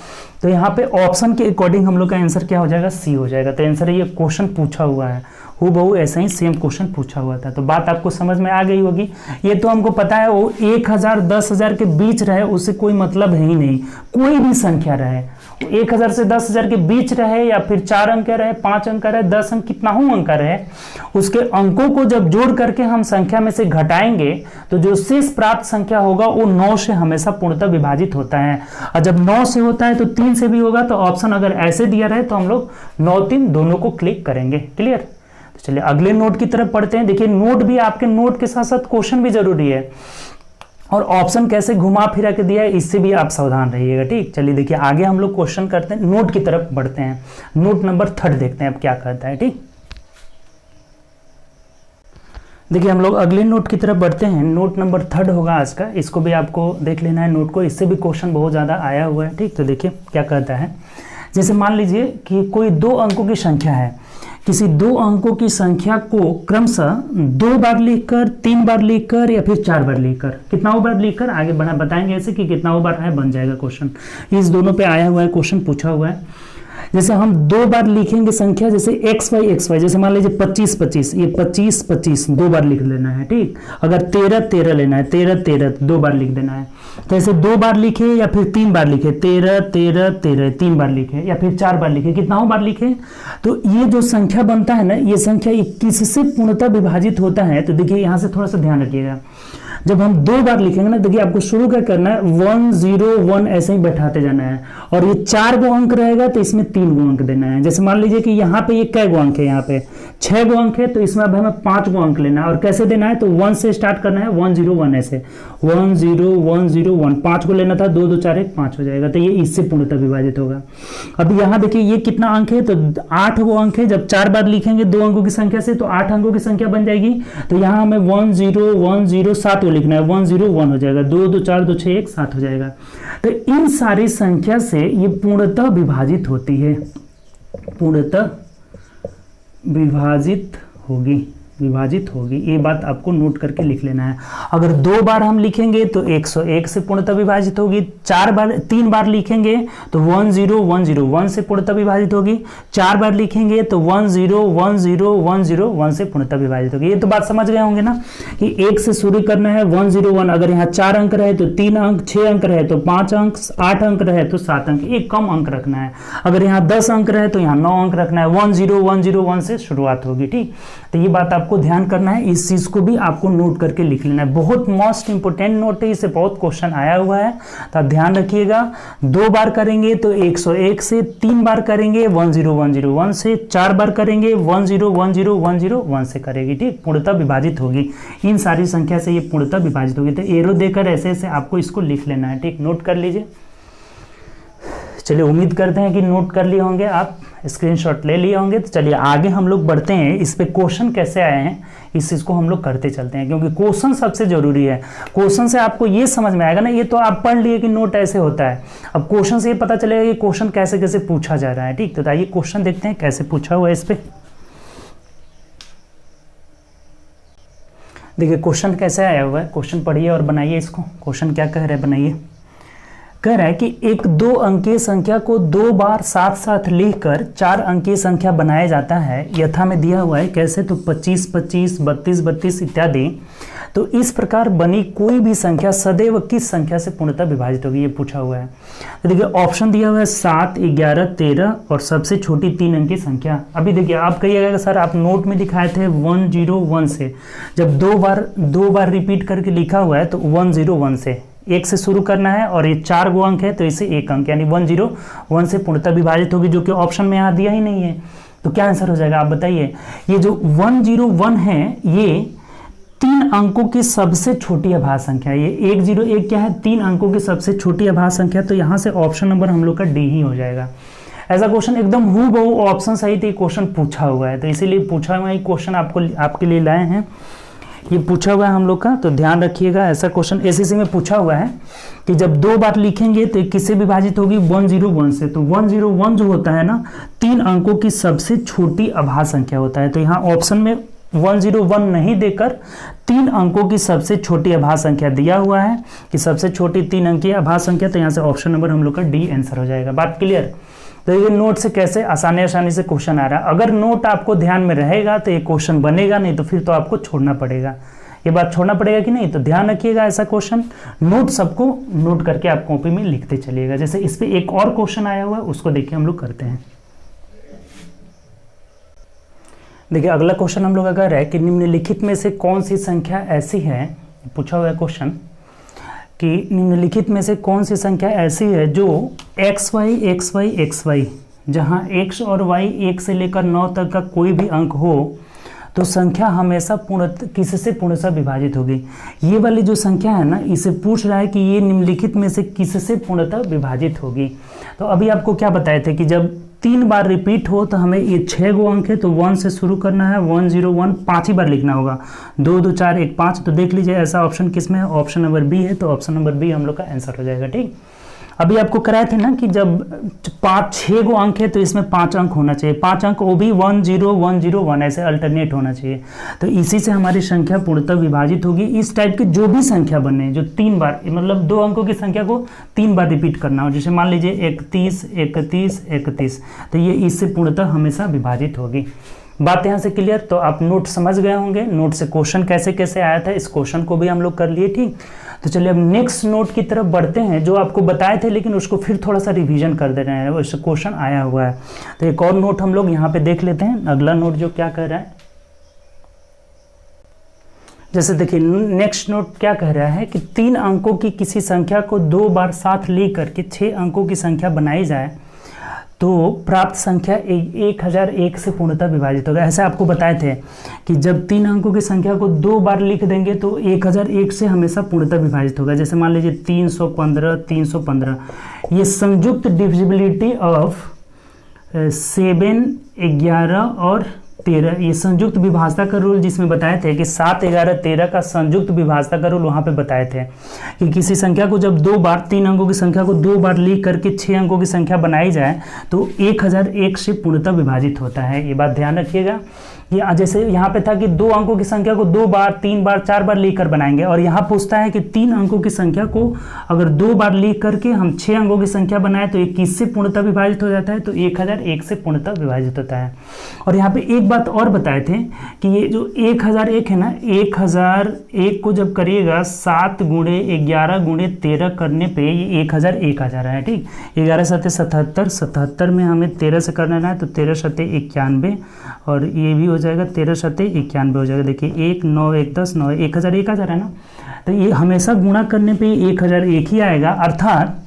तो यहाँ पे ऑप्शन के अकॉर्डिंग हम लोग का आंसर क्या हो जाएगा, सी हो जाएगा। तो आंसर ये क्वेश्चन पूछा हुआ है, हूबहू ऐसा ही सेम क्वेश्चन पूछा हुआ था। तो बात आपको समझ में आ गई होगी। ये तो हमको पता है वो 1000 10,000 के बीच रहे उससे कोई मतलब है ही नहीं। कोई भी संख्या रहे, 1000 से 10,000 के बीच रहे या फिर 4 अंक रहे, 5 अंक रहे, 10 अंक, कितना ही अंक रहे, उसके अंकों को जब जोड़ करके हम संख्या में से घटाएंगे तो जो शेष प्राप्त संख्या होगा वो 9 से हमेशा पूर्णतः विभाजित होता है। और जब 9 से होता है तो 3 से भी होगा। तो ऑप्शन अगर ऐसे दिया रहे तो हम लोग 9 3 दोनों को क्लिक करेंगे। क्लियर? तो चलिए अगले नोट की तरफ पढ़ते हैं। देखिए नोट भी, आपके नोट के साथ साथ क्वेश्चन भी जरूरी है, और ऑप्शन कैसे घुमा फिरा के दिया है इससे भी आप सावधान रहिएगा। ठीक, चलिए देखिए आगे हम लोग क्वेश्चन करते हैं, नोट की तरफ बढ़ते हैं। नोट नंबर 3 देखते हैं अब क्या कहता है। ठीक, देखिए हम लोग अगले नोट की तरफ बढ़ते हैं। नोट नंबर 3 होगा आज का, इसको भी आपको देख लेना है नोट को, इससे भी क्वेश्चन बहुत ज़्यादा आया हुआ है। ठीक, तो देखिए क्या कहता है। जैसे मान लीजिए कि कोई 2 अंकों की संख्या है, किसी 2 अंकों की संख्या को क्रमशः 2 बार लिखकर, 3 बार लिखकर या फिर 4 बार लिखकर, कितना बार लिखकर आगे बढ़ा बताएंगे ऐसे कि कितना बार है, बन जाएगा क्वेश्चन। इस दोनों पे आया हुआ है, क्वेश्चन पूछा हुआ है। जैसे हम 2 बार लिखेंगे संख्या, जैसे XY, जैसे मान लीजिए 25 25, ये 25 25 2 बार लिख लेना है। ठीक, अगर 13 13 लेना है, 13 13 2 बार लिख देना है। तो ऐसे 2 बार लिखे या फिर 3 बार लिखे, 13 13 13 3 बार लिखे या फिर 4 बार लिखे, कितना बार लिखे, तो ये जो संख्या बनता है ना, ये संख्या 21 से पूर्णतः विभाजित होता है। तो देखिए यहाँ से थोड़ा सा ध्यान रखिएगा, जब हम 2 बार लिखेंगे ना, देखिए आपको शुरू क्या करना है, 1 0 1 ऐसे ही बैठाते जाना है, और ये 4 गो अंक रहेगा तो इसमें 3 गो अंक देना है। जैसे मान लीजिए कि यहाँ पे ये कै गो अंक है, यहाँ पे 6 गो अंक है, तो इसमें अब हमें 5 गो अंक लेना है। और कैसे देना है, तो 1 से स्टार्ट करना है, 1 0 1 ऐसे 1 0 1 0 1, 5 को लेना था, 2 2 4 1 5 हो जाएगा। तो ये इससे पूर्णतः विभाजित होगा। अब यहाँ देखिए ये कितना अंक है, तो 8 गो अंक है। जब 4 बार लिखेंगे 2 अंकों की संख्या से तो 8 अंकों की संख्या बन जाएगी। तो यहाँ हमें 1 0 1 0 7 लिखना है, 1 0 1 हो जाएगा, 2 2 4 2 6 1 7 हो जाएगा। तो इन सारी संख्या से ये पूर्णतः विभाजित होती है, पूर्णतः विभाजित होगी। ये बात आपको नोट करके लिख लेना है। अगर 2 बार हम लिखेंगे तो 101 से पूर्णतः विभाजित होगी। 3 बार लिखेंगे तो 1 0 1 0 1 से पूर्णतः विभाजित होगी। 4 बार लिखेंगे तो 1 0 1 0 1 0 1 से पूर्णतः विभाजित होगी। ये तो बात समझ गए होंगे ना कि 1 से शुरू करना है, 1 0 1। अगर यहाँ 4 अंक रहे तो 3 अंक, 6 अंक रहे तो 5 अंक, 8 अंक रहे तो 7 अंक, एक कम अंक रखना है। अगर यहाँ 10 अंक रहे तो यहाँ 9 अंक रखना है। 1 0 1 0 1 से शुरुआत होगी। ठीक, तो ये बात आपको ध्यान करना है, इस चीज को भी आपको नोट करके लिख लेना है। बहुत मोस्ट इंपोर्टेंट नोट है, इससे बहुत क्वेश्चन आया हुआ है, तो आप ध्यान रखिएगा। 2 बार करेंगे तो 101 से, 3 बार करेंगे 1 0 1 0 1 से, 4 बार करेंगे 1 0 1 0 1 0 1 से करेगी। ठीक, पूर्णतः विभाजित होगी। इन सारी संख्या से ये पूर्णतः विभाजित होगी। तो एरो देकर ऐसे ऐसे आपको इसको लिख लेना है। ठीक, नोट कर लीजिए। चलिए उम्मीद करते हैं कि नोट कर लिए होंगे, आप स्क्रीनशॉट ले लिए होंगे। तो चलिए आगे हम लोग बढ़ते हैं, इस पे क्वेश्चन कैसे आए हैं इस चीज़ को हम लोग करते चलते हैं, क्योंकि क्वेश्चन सबसे जरूरी है। क्वेश्चन से आपको ये समझ में आएगा ना, ये तो आप पढ़ लिए कि नोट ऐसे होता है, अब क्वेश्चन से ये पता चलेगा कि क्वेश्चन कैसे कैसे पूछा जा रहा है। ठीक, तो आइए क्वेश्चन देखते हैं कैसे पूछा हुआ है इस पे। देखिए क्वेश्चन कैसे आया हुआ है, क्वेश्चन पढ़िए और बनाइए इसको। क्वेश्चन क्या कह रहा है, बनाइए। कह रहा है कि एक 2 अंकीय संख्या को 2 बार साथ साथ लिखकर 4 अंकीय संख्या बनाया जाता है, यथा में दिया हुआ है। कैसे, तो 25 25 32 32 इत्यादि। तो इस प्रकार बनी कोई भी संख्या सदैव किस संख्या से पूर्णतः विभाजित होगी, ये पूछा हुआ है। तो देखिए ऑप्शन दिया हुआ है 7 11 13 और सबसे छोटी 3 अंकीय संख्या। अभी देखिए आप कहिएगा सर आप नोट में लिखाए थे 1 0 1 से, जब 2 बार रिपीट करके लिखा हुआ है तो 1 0 1 से, 1 से शुरू करना है, और ये 4 गो अंक है तो इसे 1 अंक यानी 1 0 1 से पूर्णतः विभाजित होगी, जो कि ऑप्शन में यहाँ दिया ही नहीं है। तो क्या आंसर हो जाएगा आप बताइए। ये जो 1 0 1 है, ये 3 अंकों की सबसे छोटी अभाज्य संख्या, ये 101 क्या है, 3 अंकों की सबसे छोटी अभाज्य संख्या, तो यहाँ से ऑप्शन नंबर हम लोग का डी ही हो जाएगा। ऐसा क्वेश्चन एकदम हूबहू ऑप्शन सही थी क्वेश्चन पूछा हुआ है, तो इसीलिए पूछा हुआ है क्वेश्चन आपके लिए लाए हैं, ये पूछा हुआ है हम लोग का, तो ध्यान रखिएगा। ऐसा क्वेश्चन एसएससी में पूछा हुआ है कि जब 2 बार लिखेंगे तो किससे विभाजित होगी, 101 से, तो 101 जो होता है ना 3 अंकों की सबसे छोटी अभाज्य संख्या होता है, तो यहाँ ऑप्शन में 101 नहीं देकर 3 अंकों की सबसे छोटी अभाज्य संख्या दिया हुआ है कि सबसे छोटी 3 अंकीय अभाज्य संख्या, तो यहाँ से ऑप्शन नंबर हम लोग का डी आंसर हो जाएगा। बात क्लियर। तो ये नोट से कैसे आसानी से क्वेश्चन आ रहा है, अगर नोट आपको ध्यान में रहेगा तो ये क्वेश्चन बनेगा, नहीं तो फिर तो आपको छोड़ना पड़ेगा, ये बात छोड़ना पड़ेगा कि नहीं, तो ध्यान रखिएगा। ऐसा क्वेश्चन नोट सबको नोट करके आप कॉपी में लिखते चलिएगा। जैसे इस पे एक और क्वेश्चन आया हुआ है, उसको देखिए हम लोग करते हैं। देखिए अगला क्वेश्चन हम लोग का कह रहा है कि निम्नलिखित में से कौन सी संख्या ऐसी है, पूछा हुआ है क्वेश्चन कि निम्नलिखित में से कौन सी संख्या ऐसी है जो xy जहां x और y 1 से लेकर 9 तक का कोई भी अंक हो तो संख्या हमेशा किससे पूर्णतः विभाजित होगी। ये वाली जो संख्या है ना, इसे पूछ रहा है कि ये निम्नलिखित में से किससे पूर्णतः विभाजित होगी। तो अभी आपको क्या बताए थे कि जब 3 बार रिपीट हो तो हमें ये 6 गो अंक है, तो 1 से शुरू करना है, 101 5 ही बार लिखना होगा, 2 2 4 1 5। तो देख लीजिए ऐसा ऑप्शन किस में है, ऑप्शन नंबर बी है, तो ऑप्शन नंबर बी हम लोग का आंसर हो जाएगा। ठीक, अभी आपको कराए थे ना कि जब 6 गो अंक है तो इसमें 5 अंक होना चाहिए, 5 अंक वो भी 1 0 1 0 1 ऐसे अल्टरनेट होना चाहिए, तो इसी से हमारी संख्या पूर्णतः विभाजित होगी। इस टाइप की जो भी संख्या बने जो 3 बार, मतलब 2 अंकों की संख्या को 3 बार रिपीट करना हो, जैसे मान लीजिए 31 31 31, तो ये इससे पूर्णतः हमेशा विभाजित होगी। बात यहाँ से क्लियर। तो आप नोट समझ गए होंगे, नोट से क्वेश्चन कैसे कैसे आया था, इस क्वेश्चन को भी हम लोग कर लिए। ठीक, तो चलिए अब नेक्स्ट नोट की तरफ बढ़ते हैं, जो आपको बताए थे लेकिन उसको फिर थोड़ा सा रिवीजन कर दे रहे हैं, वैसे क्वेश्चन आया हुआ है। तो एक और नोट हम लोग यहाँ पे देख लेते हैं, अगला नोट जो क्या कह रहा है। जैसे देखिए नेक्स्ट नोट क्या कह रहा है कि 3 अंकों की किसी संख्या को 2 बार साथ लेकर के 6 अंकों की संख्या बनाई जाए तो प्राप्त संख्या 1001 से पूर्णतः विभाजित होगा। ऐसा आपको बताए थे कि जब 3 अंकों की संख्या को 2 बार लिख देंगे तो 1001 से हमेशा पूर्णतः विभाजित होगा। जैसे मान लीजिए 315 315, ये संयुक्त डिविजिबिलिटी ऑफ 7 11 और 13, ये संयुक्त विभाजता का रूल जिसमें बताए थे कि 7 11 13 का संयुक्त विभाजता का रूल वहाँ पे बताए थे कि किसी संख्या को जब 2 बार 3 अंकों की संख्या को 2 बार लिख करके 6 अंकों की संख्या बनाई जाए तो 1001 से पूर्णतः विभाजित होता है। ये बात ध्यान रखिएगा। ये जैसे यहाँ पे था कि 2 अंकों की संख्या को 2 बार 3 बार 4 बार लिख कर बनाएंगे, और यहाँ पूछता है कि 3 अंकों की संख्या को अगर 2 बार लिख करके हम 6 अंकों की संख्या बनाए तो ये किससे पूर्णतः विभाजित हो जाता है, तो 1001 से पूर्णतः विभाजित होता है। और यहाँ पे एक बात और बताए थे कि ये जो 1001 है ना, 1001 को जब करिएगा 7 गुणे 11 गुणे 13 करने पे ये 1001 आ जा रहा है। ठीक, 11 7 77, 77 में हमें 13 से करना है तो 13 7 91, और ये भी हो जाएगा 13 7 91 हो जाएगा। देखिए 1 9 1 10 9 1001 आ जा रहा है ना, तो ये हमेशा गुणा करने पे 1001 ही आएगा। अर्थात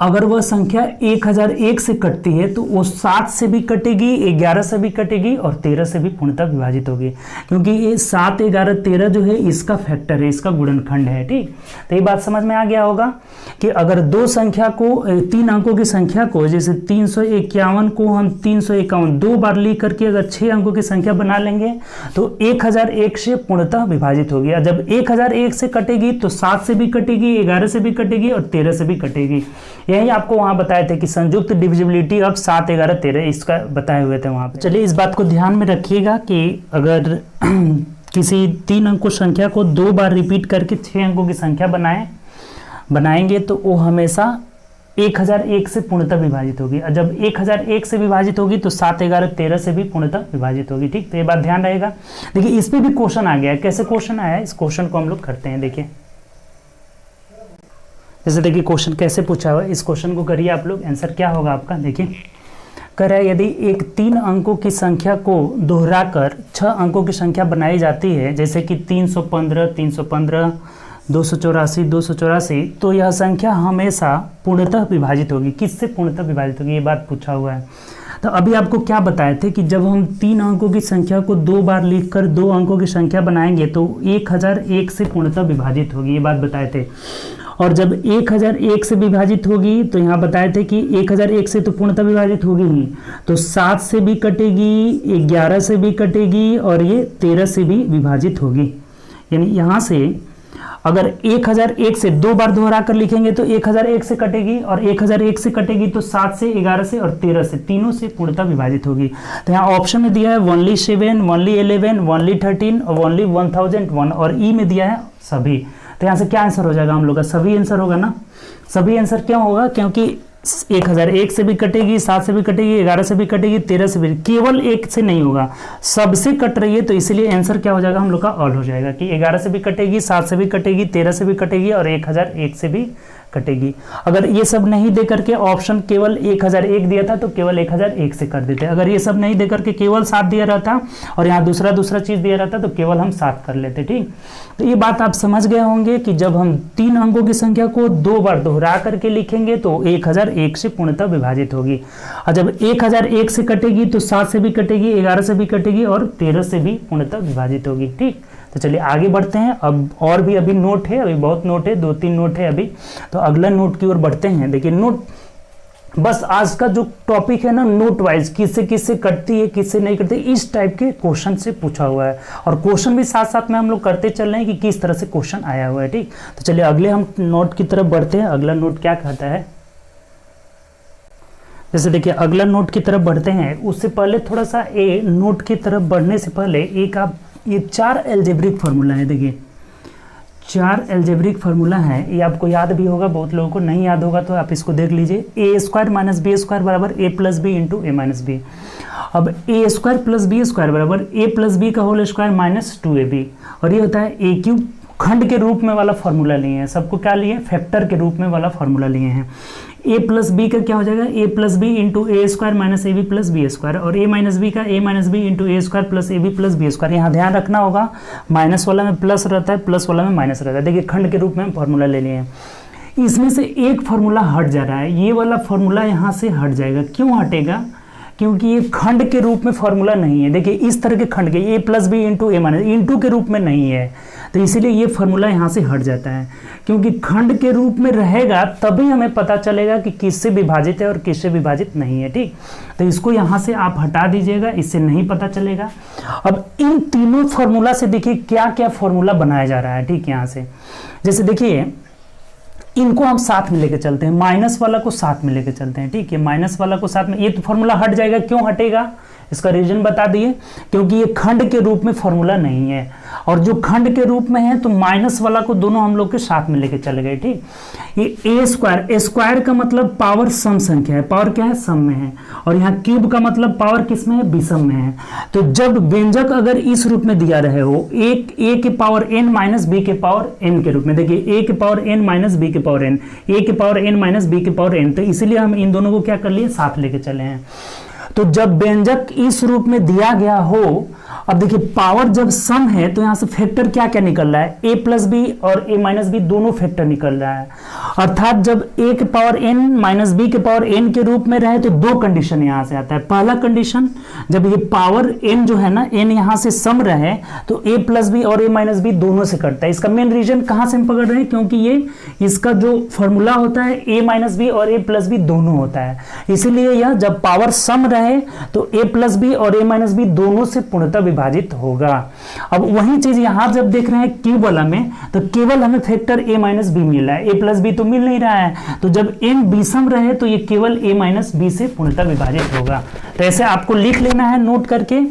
अगर वह संख्या 1001 से कटती है तो वो 7 से भी कटेगी, 11 से भी कटेगी और 13 से भी पूर्णतः विभाजित होगी, क्योंकि ये 7 11 13 जो है इसका फैक्टर है, इसका गुणनखंड है। ठीक, तो ये बात समझ में आ गया होगा कि अगर 2 संख्या को 3 अंकों की संख्या को, जैसे 351 को हम 351 2 बार लिख करके अगर 6 अंकों की संख्या बना लेंगे तो 1001 से पूर्णतः विभाजित होगी। और जब 1001 से कटेगी तो 7 से भी कटेगी, 11 से भी कटेगी और 13 से भी कटेगी। यही आपको वहां बताए थे कि संयुक्त डिविजिबिलिटी ऑफ 7 11 13 इसका बताए हुए थे वहां पे। चलिए इस बात को ध्यान में रखिएगा कि अगर किसी 3 अंकों संख्या को 2 बार रिपीट करके 6 अंकों की संख्या बनाएंगे तो वो हमेशा 1001 से पूर्णतः विभाजित होगी, और जब 1001 से विभाजित होगी तो 7 11 13 से भी पूर्णतः विभाजित होगी। ठीक, तो ये बात ध्यान रहेगा। देखिए इस पे भी क्वेश्चन आ गया है, कैसे क्वेश्चन आया है इस क्वेश्चन को हम लोग करते हैं। देखिए जैसे देखिए क्वेश्चन कैसे पूछा हुआ है, इस क्वेश्चन को करिए आप लोग, आंसर क्या होगा आपका। देखिए कह रहा है यदि एक 3 अंकों की संख्या को दोहराकर 6 अंकों की संख्या बनाई जाती है, जैसे कि 315 315 284 284, तो यह संख्या हमेशा पूर्णतः विभाजित होगी। किससे पूर्णतः विभाजित होगी, ये बात पूछा हुआ है। तो अभी आपको क्या बताए थे कि जब हम 3 अंकों की संख्या को 2 बार लिखकर 2 अंकों की संख्या बनाएंगे तो 1001 से पूर्णतः विभाजित होगी, ये बात बताए थे। और जब 1001 से विभाजित होगी तो यहाँ बताए थे कि 1001 से तो पूर्णतः विभाजित होगी ही, तो 7 से भी कटेगी, 11 से भी कटेगी और ये 13 से भी विभाजित होगी। यानी यहाँ से अगर 1001 से 2 बार दोहरा कर लिखेंगे तो 1001 से कटेगी, और 1001 से कटेगी तो 7 से, 11 से और 13 से, तीनों से पूर्णतः विभाजित होगी। तो यहाँ ऑप्शन में दिया है ओनली 7, ओनली 11, ओनली 13 और ओनली 1001, और ई में दिया है सभी। तो यहाँ से क्या आंसर हो जाएगा हम लोग का? सभी आंसर होगा ना। सभी आंसर क्यों होगा? क्योंकि 1001 से भी कटेगी, 7 से भी कटेगी, 11 से भी कटेगी, 13 से भी, केवल 1 से नहीं होगा, सबसे कट रही है। तो इसलिए आंसर क्या हो जाएगा हम लोग का? ऑल हो जाएगा कि 11 से भी कटेगी, 7 से भी कटेगी, 13 से भी कटेगी और 1001 से भी कटेगी। अगर ये सब नहीं दे करके ऑप्शन केवल 1001 दिया था तो केवल 1001 से कर देते। अगर ये सब नहीं दे करके केवल 7 दिया रहता और यहाँ दूसरा चीज दिया रहता तो केवल हम 7 कर लेते। ठीक, तो ये बात आप समझ गए होंगे कि जब हम 3 अंकों की संख्या को 2 बार दोहरा करके लिखेंगे तो 1001 से पूर्णतः विभाजित होगी, और जब 1001 से कटेगी तो 7 से भी कटेगी, 11 से भी कटेगी और 13 से भी पूर्णतः विभाजित होगी। ठीक, तो चलिए आगे बढ़ते हैं। अब और भी अभी नोट है, अभी बहुत नोट है, 2-3 नोट है अभी, तो अगला नोट की ओर बढ़ते हैं। देखिए नोट, बस आज का जो टॉपिक है ना, नोट वाइज किससे किससे कटती है, किससे नहीं कटती, इस टाइप के क्वेश्चन से पूछा हुआ है, और क्वेश्चन भी साथ साथ में हम लोग करते चल रहे हैं कि किस तरह से क्वेश्चन आया हुआ है। ठीक, तो चलिए अगले हम नोट की तरफ बढ़ते हैं। अगला नोट क्या कहता है, जैसे देखिए अगला नोट की तरफ बढ़ते हैं, उससे पहले थोड़ा सा ए नोट की तरफ बढ़ने से पहले एक आप ये 4 एल्जेब्रिक फार्मूला है। देखिए 4 एल्जेब्रिक फार्मूला है, ये आपको याद भी होगा, बहुत लोगों को नहीं याद होगा तो आप इसको देख लीजिए। ए स्क्वायर माइनस बी स्क्वायर बराबर ए प्लस बी इंटू ए माइनस बी। अब ए स्क्वायर प्लस बी स्क्वायर बराबर ए प्लस बी का होल स्क्वायर माइनस 2ab, और ये होता है ए क्यूब। खंड के रूप में वाला फार्मूला लिए हैं, सबको क्या लिए? फैक्टर के रूप में वाला फार्मूला लिए हैं। ए प्लस बी का क्या हो जाएगा? A plus B into A square minus A B plus B square, और ए माइनस बी का A minus B into A square plus A B plus B square. यहाँ ध्यान रखना होगा, माइनस वाला में प्लस रहता है, प्लस वाला में माइनस रहता है। देखिए खंड के रूप में हम फार्मूला ले लिए हैं, इसमें से एक फार्मूला हट जा रहा है, ये वाला फार्मूला यहाँ से हट जाएगा। क्यों हटेगा? क्योंकि ये खंड के रूप में फार्मूला नहीं है। देखिए इस तरह के खंड के, ए प्लस बी इंटू ए माइनस इंटू के रूप में नहीं है, तो इसीलिए ये फार्मूला यहाँ से हट जाता है। क्योंकि खंड के रूप में रहेगा तभी हमें पता चलेगा कि किससे विभाजित है और किससे विभाजित नहीं है। ठीक, तो इसको यहाँ से आप हटा दीजिएगा, इससे नहीं पता चलेगा। अब इन तीनों फार्मूला से देखिए क्या क्या फार्मूला बनाया जा रहा है। ठीक, यहाँ से जैसे देखिए इनको हम साथ में लेके चलते हैं, माइनस वाला को साथ में लेके चलते हैं। ठीक है, माइनस वाला को साथ में, ये तो फार्मूला हट जाएगा। क्यों हटेगा? इसका रीजन बता दिए, क्योंकि ये खंड के रूप में फार्मूला नहीं है, और जो खंड के रूप में है तो माइनस वाला को दोनों हम लोग के साथ में लेके चले गए। ठीक, ये ए स्क्वायर का मतलब पावर सम संख्या है, पावर क्या है? सम में है, और यहाँ क्यूब का मतलब पावर किस में है? विषम में है। तो जब व्यंजक अगर इस रूप में दिया रहे हो, एक ए के पावर एन माइनस बी के पावर एन के रूप में, देखिए ए के पावर एन माइनस बी के पावर एन, ए के पावर एन माइनस बी के पावर एन, तो इसीलिए हम इन दोनों को क्या कर लिए? साथ लेके चले हैं। तो जब व्यंजक इस रूप में दिया गया हो, अब देखिए पावर जब सम है तो यहां से फैक्टर क्या क्या निकल रहा है? ए प्लस बी और ए माइनस बी दोनों फैक्टर निकल रहा है। अर्थात जब ए के पावर एन माइनस बी के पावर एन के रूप में रहे तो दो कंडीशन यहां से आता है। पहला कंडीशन, जब ये पावर एन जो है ना, एन यहां से सम रहे तो ए प्लस बी और ए माइनस बी दोनों से कटता है। इसका मेन रीजन कहां से हम पकड़ रहे हैं? क्योंकि ये इसका जो फॉर्मूला होता है ए माइनस बी और ए प्लस बी दोनों होता है, इसीलिए यह जब पावर सम रहे तो ए प्लस बी और ए माइनस बी दोनों से पूर्णतः विभाजित होगा। अब वही चीज यहां जब देख रहे हैं क्यूब वाला में, तो केवल हमें फैक्टर ए माइनस बी मिल रहा है, ए प्लस बी तो मिल नहीं रहा है। तो जब एन विषम रहे तो ये केवल ए माइनस बी से पूर्णतः विभाजित होगा। तो ऐसे आपको लिख लेना है नोट करके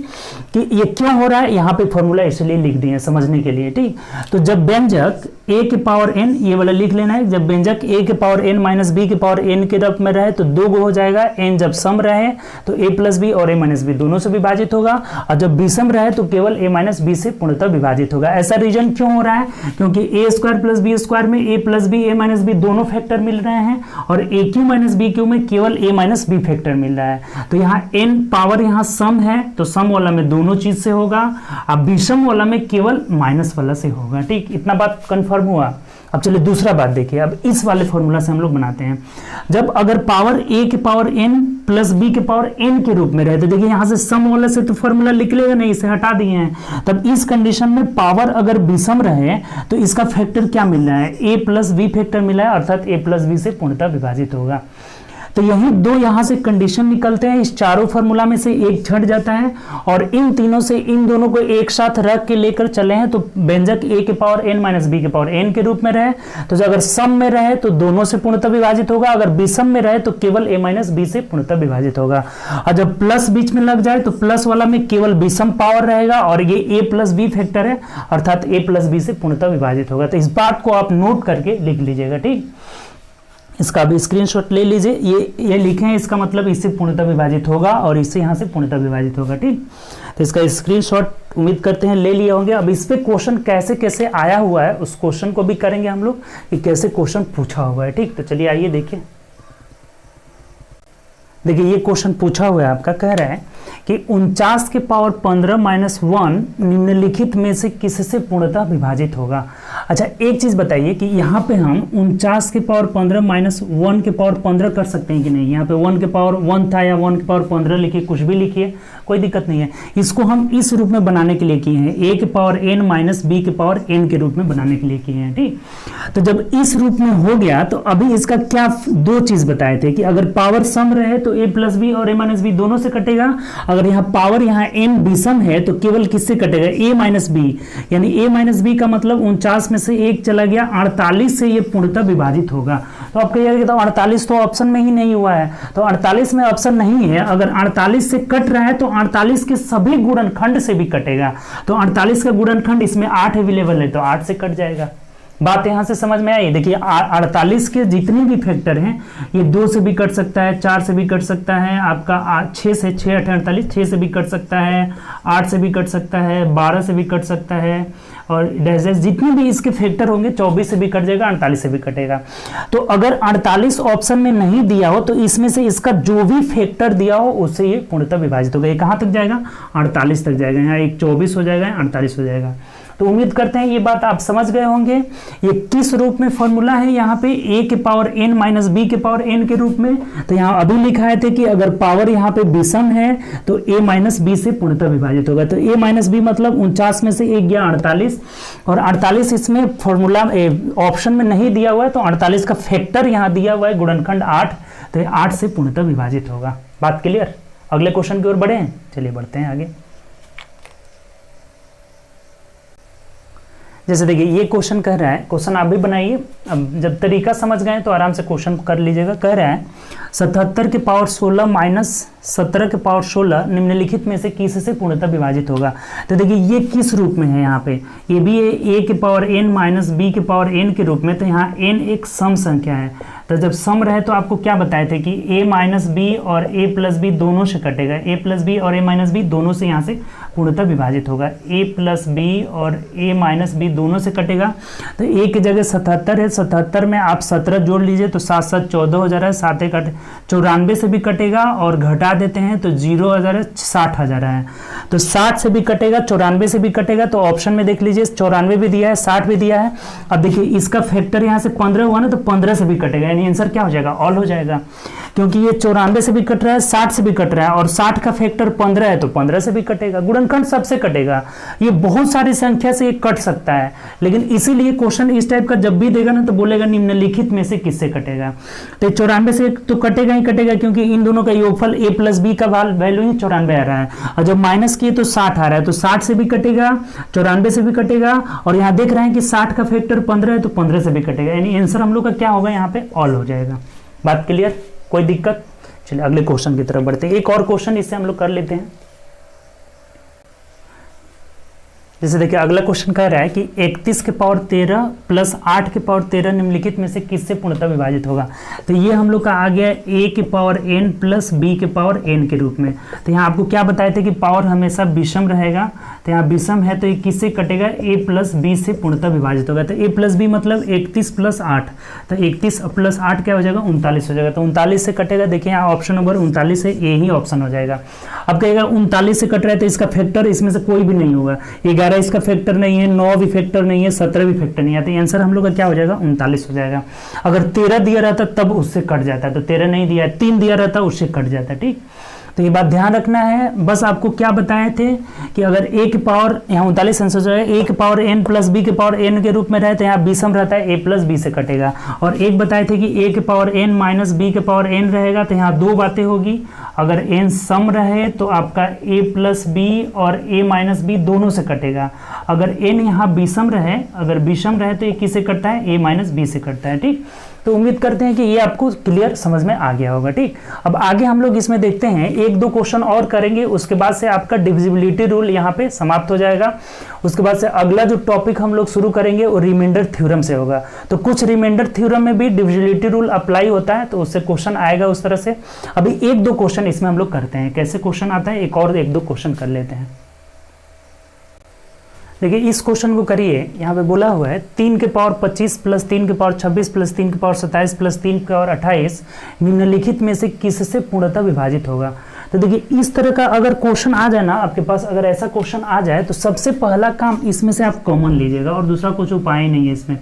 कि ये क्यों हो रहा है। यहाँ पे फॉर्मूला इसलिए लिख दिए समझने के लिए, ठीक। तो जब व्यंजक ए के पावर एन, ये वाला लिख लेना है, जब व्यंजक ए के पावर एन माइनस बी के पावर एन के रूप में रहे तो दो गो हो जाएगा। एन जब सम रहे तो ए प्लस बी और ए माइनस बी दोनों से विभाजित होगा, और जब विषम रहे तो केवल ए माइनस बी से पूर्णतः विभाजित होगा। ऐसा रीजन क्यों हो रहा है? क्योंकि ए स्क्वायर प्लस बी स्क्वायर में ए प्लस बी ए माइनस बी दोनों फैक्टर मिल रहे हैं, और ए क्यू माइनस बी क्यू में केवल ए माइनस बी फैक्टर मिल रहा है। तो यहाँ एन पावर यहाँ सम है तो सम वाला में दोनों चीज से होगा, अब विषम वाला में केवल माइनस वाला से होगा, ठीक। इतना बात कंफर्म हुआ। अब चलिए दूसरा बात देखिए, अब इस वाले फॉर्मूला से हम लोग बनाते हैं। जब अगर पावर a के पावर n प्लस b के पावर n के रूप में रहे, तो देखिए यहां से सम वाले से तो फॉर्मूला निकलेगा नहीं, इसे हटा दिए हैं। तब इस कंडीशन में पावर अगर विषम रहे तो इसका फैक्टर क्या मिल रहा है, a प्लस b फैक्टर मिला है, अर्थात a प्लस b से पूर्णतः विभाजित होगा। तो यही दो यहां से कंडीशन निकलते हैं, इस चारों फॉर्मूला में से एक छट जाता है, और इन तीनों से इन दोनों को एक साथ रख के लेकर चले हैं, तो व्यंजक a के पावर n माइनस b के पावर n के रूप में रहे, तो अगर सम में रहे तो दोनों से पूर्णतः विभाजित होगा, अगर विषम में रहे तो केवल a माइनस b से पूर्णतः विभाजित होगा। और जब प्लस बीच में लग जाए तो प्लस वाला में केवल विषम पावर रहेगा, और ये a प्लस b फैक्टर है, अर्थात a प्लस b से पूर्णतः विभाजित होगा। तो इस बात को आप नोट करके लिख लीजिएगा, ठीक। इसका भी स्क्रीनशॉट ले लीजिए, ये लिखे हैं, इसका मतलब इससे पूर्णतः विभाजित होगा और इससे यहाँ से पूर्णतः विभाजित होगा, ठीक। तो इसका स्क्रीनशॉट उम्मीद करते हैं ले लिए होंगे। अब इस पे क्वेश्चन कैसे कैसे आया हुआ है उस क्वेश्चन को भी करेंगे हम लोग कि कैसे क्वेश्चन पूछा हुआ है, ठीक। तो चलिए आइए देखिए ये क्वेश्चन पूछा हुआ है आपका, कह रहा है कि 49 के पावर 15 माइनस 1 निम्नलिखित में से किससे पूर्णतः विभाजित होगा। अच्छा एक चीज बताइए कि यहाँ पे हम 49 के पावर 15 माइनस 1 के पावर 15 कर सकते हैं कि नहीं। यहाँ पे 1 के पावर 1 था या 1 के पावर 15 लिखिए, कुछ भी लिखिए, कोई दिक्कत नहीं है। इसको हम इस रूप में बनाने के लिए किए हैं, a के पावर n माइनस b के पावर n के रूप में बनाने के लिए किए हैं, ठीक। तो जब इस रूप में हो गया तो अभी इसका क्या दो चीज बताए थे कि अगर पावर सम रहे तो a प्लस b और a माइनस b दोनों से कटेगा, अगर यहाँ पावर यहाँ n विषम है तो केवल किससे कटेगा, a माइनस b, यानी a माइनस b का मतलब 49 में से एक चला गया, 48 से ये पूर्णतः विभाजित होगा। तो आप कहिएगा तो 48 तो ऑप्शन में ही नहीं हुआ है, तो 48 में ऑप्शन नहीं है, अगर 48 से कट रहा है तो 48 के सभी गुणनखंड से भी कटेगा, तो 48 का गुणनखंड इसमें 8 अवेलेबल है तो 8 से कट जाएगा। बात यहां से समझ में आई। देखिए 48 के जितने भी फैक्टर हैं ये 2 से भी कट सकता है, 4 से भी कट सकता है, आपका 6 से 6 48 6 से भी कट सकता है, 8 से भी कट सकता है, 12 से भी कट सकता है, और डैश जितने भी इसके फैक्टर होंगे 24 से भी कट जाएगा, 48 से भी कटेगा। तो अगर 48 ऑप्शन में नहीं दिया हो तो इसमें से इसका जो भी फैक्टर दिया हो उससे ये पूर्णतः विभाजित होगा। ये कहाँ तक जाएगा, 48 तक जाएगा। यहाँ एक 24 हो जाएगा, 48 हो जाएगा। तो उम्मीद करते हैं ये बात आप समझ गए होंगे। ये किस रूप में फॉर्मूला है, यहाँ पे a के पावर n माइनस b के पावर n के रूप में। तो यहाँ अभी लिखा है थे कि अगर पावर यहाँ पे विषम है तो a माइनस b से पूर्णतः विभाजित होगा। तो a माइनस b मतलब 49 में से एक गया 48, और 48 इसमें फॉर्मूला ऑप्शन में नहीं दिया हुआ है, तो 48 का फैक्टर यहाँ दिया हुआ है गुणनखंड 8, तो 8 से पूर्णतः विभाजित होगा। बात क्लियर। अगले क्वेश्चन की ओर बढ़े, चलिए बढ़ते हैं आगे। जैसे देखिए ये क्वेश्चन कह रहा है, क्वेश्चन आप भी बनाइए, अब जब तरीका समझ गए तो आराम से क्वेश्चन कर लीजिएगा। कह रहा है 77 के पावर 16 माइनस 17 के पावर 16 निम्नलिखित में से किससे पूर्णतः विभाजित होगा। तो देखिए ये किस रूप में है, यहाँ पे ये भी a के पावर n माइनस b के पावर n के रूप में। तो यहाँ n एक सम संख्या है, तो जब सम रहे तो आपको क्या बताए थे कि a माइनस बी और a प्लस बी दोनों से कटेगा, a प्लस बी और a माइनस बी दोनों से यहाँ से पूर्णतः विभाजित होगा, a प्लस बी और a माइनस बी दोनों से कटेगा। तो a की जगह 77 है, 77 में आप 17 जोड़ लीजिए तो 7 7 14 हो जा रहा है, 7 1 94 से भी कटेगा, और घटा देते हैं तो 0 हो जा रहा है, 60 हो जा रहा है। तो 60 से भी कटेगा, 94 से भी कटेगा, तो ऑप्शन में देख लीजिए 94 भी दिया है, 60 भी दिया है। अब देखिए इसका फैक्टर यहाँ से 15 हुआ ना, तो 15 से भी कटेगा, यानी आंसर क्या हो जाएगा, ऑल हो जाएगा, क्योंकि ये 94 से भी कट रहा है, 60 से भी कट रहा है, और 60 का फैक्टर 15 है तो 15 से भी कटेगा, गुणनखंड सबसे कटेगा। ये बहुत सारी संख्या से ये कट सकता है, लेकिन इसीलिए क्वेश्चन इस टाइप का जब भी देगा ना तो बोलेगा निम्नलिखित में से किससे कटेगा। तो 94 से तो कटेगा ही कटेगा, क्योंकि इन दोनों का योगफल a प्लस बी का वैल्यू ही 94 आ रहा है, और जब माइनस किए तो 60 आ रहा है, तो 60 से भी कटेगा, 94 से भी कटेगा, और यहाँ देख रहे हैं कि 60 का फैक्टर 15 है तो 15 से भी कटेगा, यानी आंसर हम लोग का क्या होगा, यहाँ पे ऑल हो जाएगा। बात क्लियर, कोई दिक्कत। चलिए अगले क्वेश्चन की तरफ बढ़ते हैं। एक और क्वेश्चन इससे हम लोग कर लेते हैं। जैसे देखिए अगला क्वेश्चन कह रहा है कि 31 के पावर 13 प्लस 8 के पावर 13 निम्नलिखित में से किससे पूर्णतः विभाजित होगा। तो ये हम लोग का आ गया a के पावर n प्लस b के पावर n के रूप में। तो यहाँ आपको क्या बताए थे कि पावर हमेशा विषम रहेगा, तो यहाँ विषम है तो ये किससे कटेगा, a प्लस b से पूर्णतः विभाजित होगा। तो a प्लस b मतलब 31 प्लस 8, तो 31 प्लस 8 क्या हो जाएगा, 39 हो जाएगा, तो 39 से कटेगा। देखिए यहाँ ऑप्शन नंबर 39 है, ये ही ऑप्शन हो जाएगा। अब कहेगा 39 से कट रहा है तो इसका फैक्टर इसमें से कोई भी नहीं होगा, 11 11 इसका फैक्टर नहीं है, 9 भी फैक्टर नहीं है, 17 भी फैक्टर नहीं है, तो आंसर हम लोग का क्या हो जाएगा 39 हो जाएगा। अगर 13 दिया रहता तब उससे कट जाता है, तो 13 नहीं दिया है, 3 दिया रहता उससे कट जाता है। ठीक, तो ये बात ध्यान रखना है। बस आपको क्या बताए थे कि अगर a की पावर यहाँ 39 आंसर जो है a की पावर n प्लस b के पावर n के रूप में रहे तो यहाँ विषम रहता है, a प्लस b से कटेगा। और एक बताए थे कि a के पावर n माइनस b के पावर n रहेगा, तो यहाँ दो बातें होगी। अगर n सम रहे तो आपका a प्लस b और a माइनस b दोनों से कटेगा। अगर n यहाँ विषम रहे, अगर विषम रहे तो ये किससे कटता है, a माइनस b से कटता है। ठीक, तो उम्मीद करते हैं कि ये आपको क्लियर समझ में आ गया होगा। ठीक, अब आगे हम लोग इसमें देखते हैं, एक दो क्वेश्चन और करेंगे, उसके बाद से आपका डिविजिबिलिटी रूल यहाँ पे समाप्त हो जाएगा। उसके बाद से अगला जो टॉपिक हम लोग शुरू करेंगे वो रिमाइंडर थ्योरम से होगा। तो कुछ रिमाइंडर थ्योरम में भी डिविजिबिलिटी रूल अप्लाई होता है, तो उससे क्वेश्चन आएगा उस तरह से। अभी एक दो क्वेश्चन इसमें हम लोग करते हैं, कैसे क्वेश्चन आता है एक दो क्वेश्चन कर लेते हैं। देखिए इस क्वेश्चन को करिए, यहाँ पे बोला हुआ है 3 के पावर 25 प्लस 3 के पावर 26 प्लस 3 के पावर 27 प्लस 3 के पावर 28 निम्नलिखित में से किससे पूर्णतः विभाजित होगा। तो देखिए इस तरह का अगर क्वेश्चन आ जाए ना आपके पास, अगर ऐसा क्वेश्चन आ जाए तो सबसे पहला काम इसमें से आप कॉमन लीजिएगा, और दूसरा कुछ उपाय नहीं है इसमें।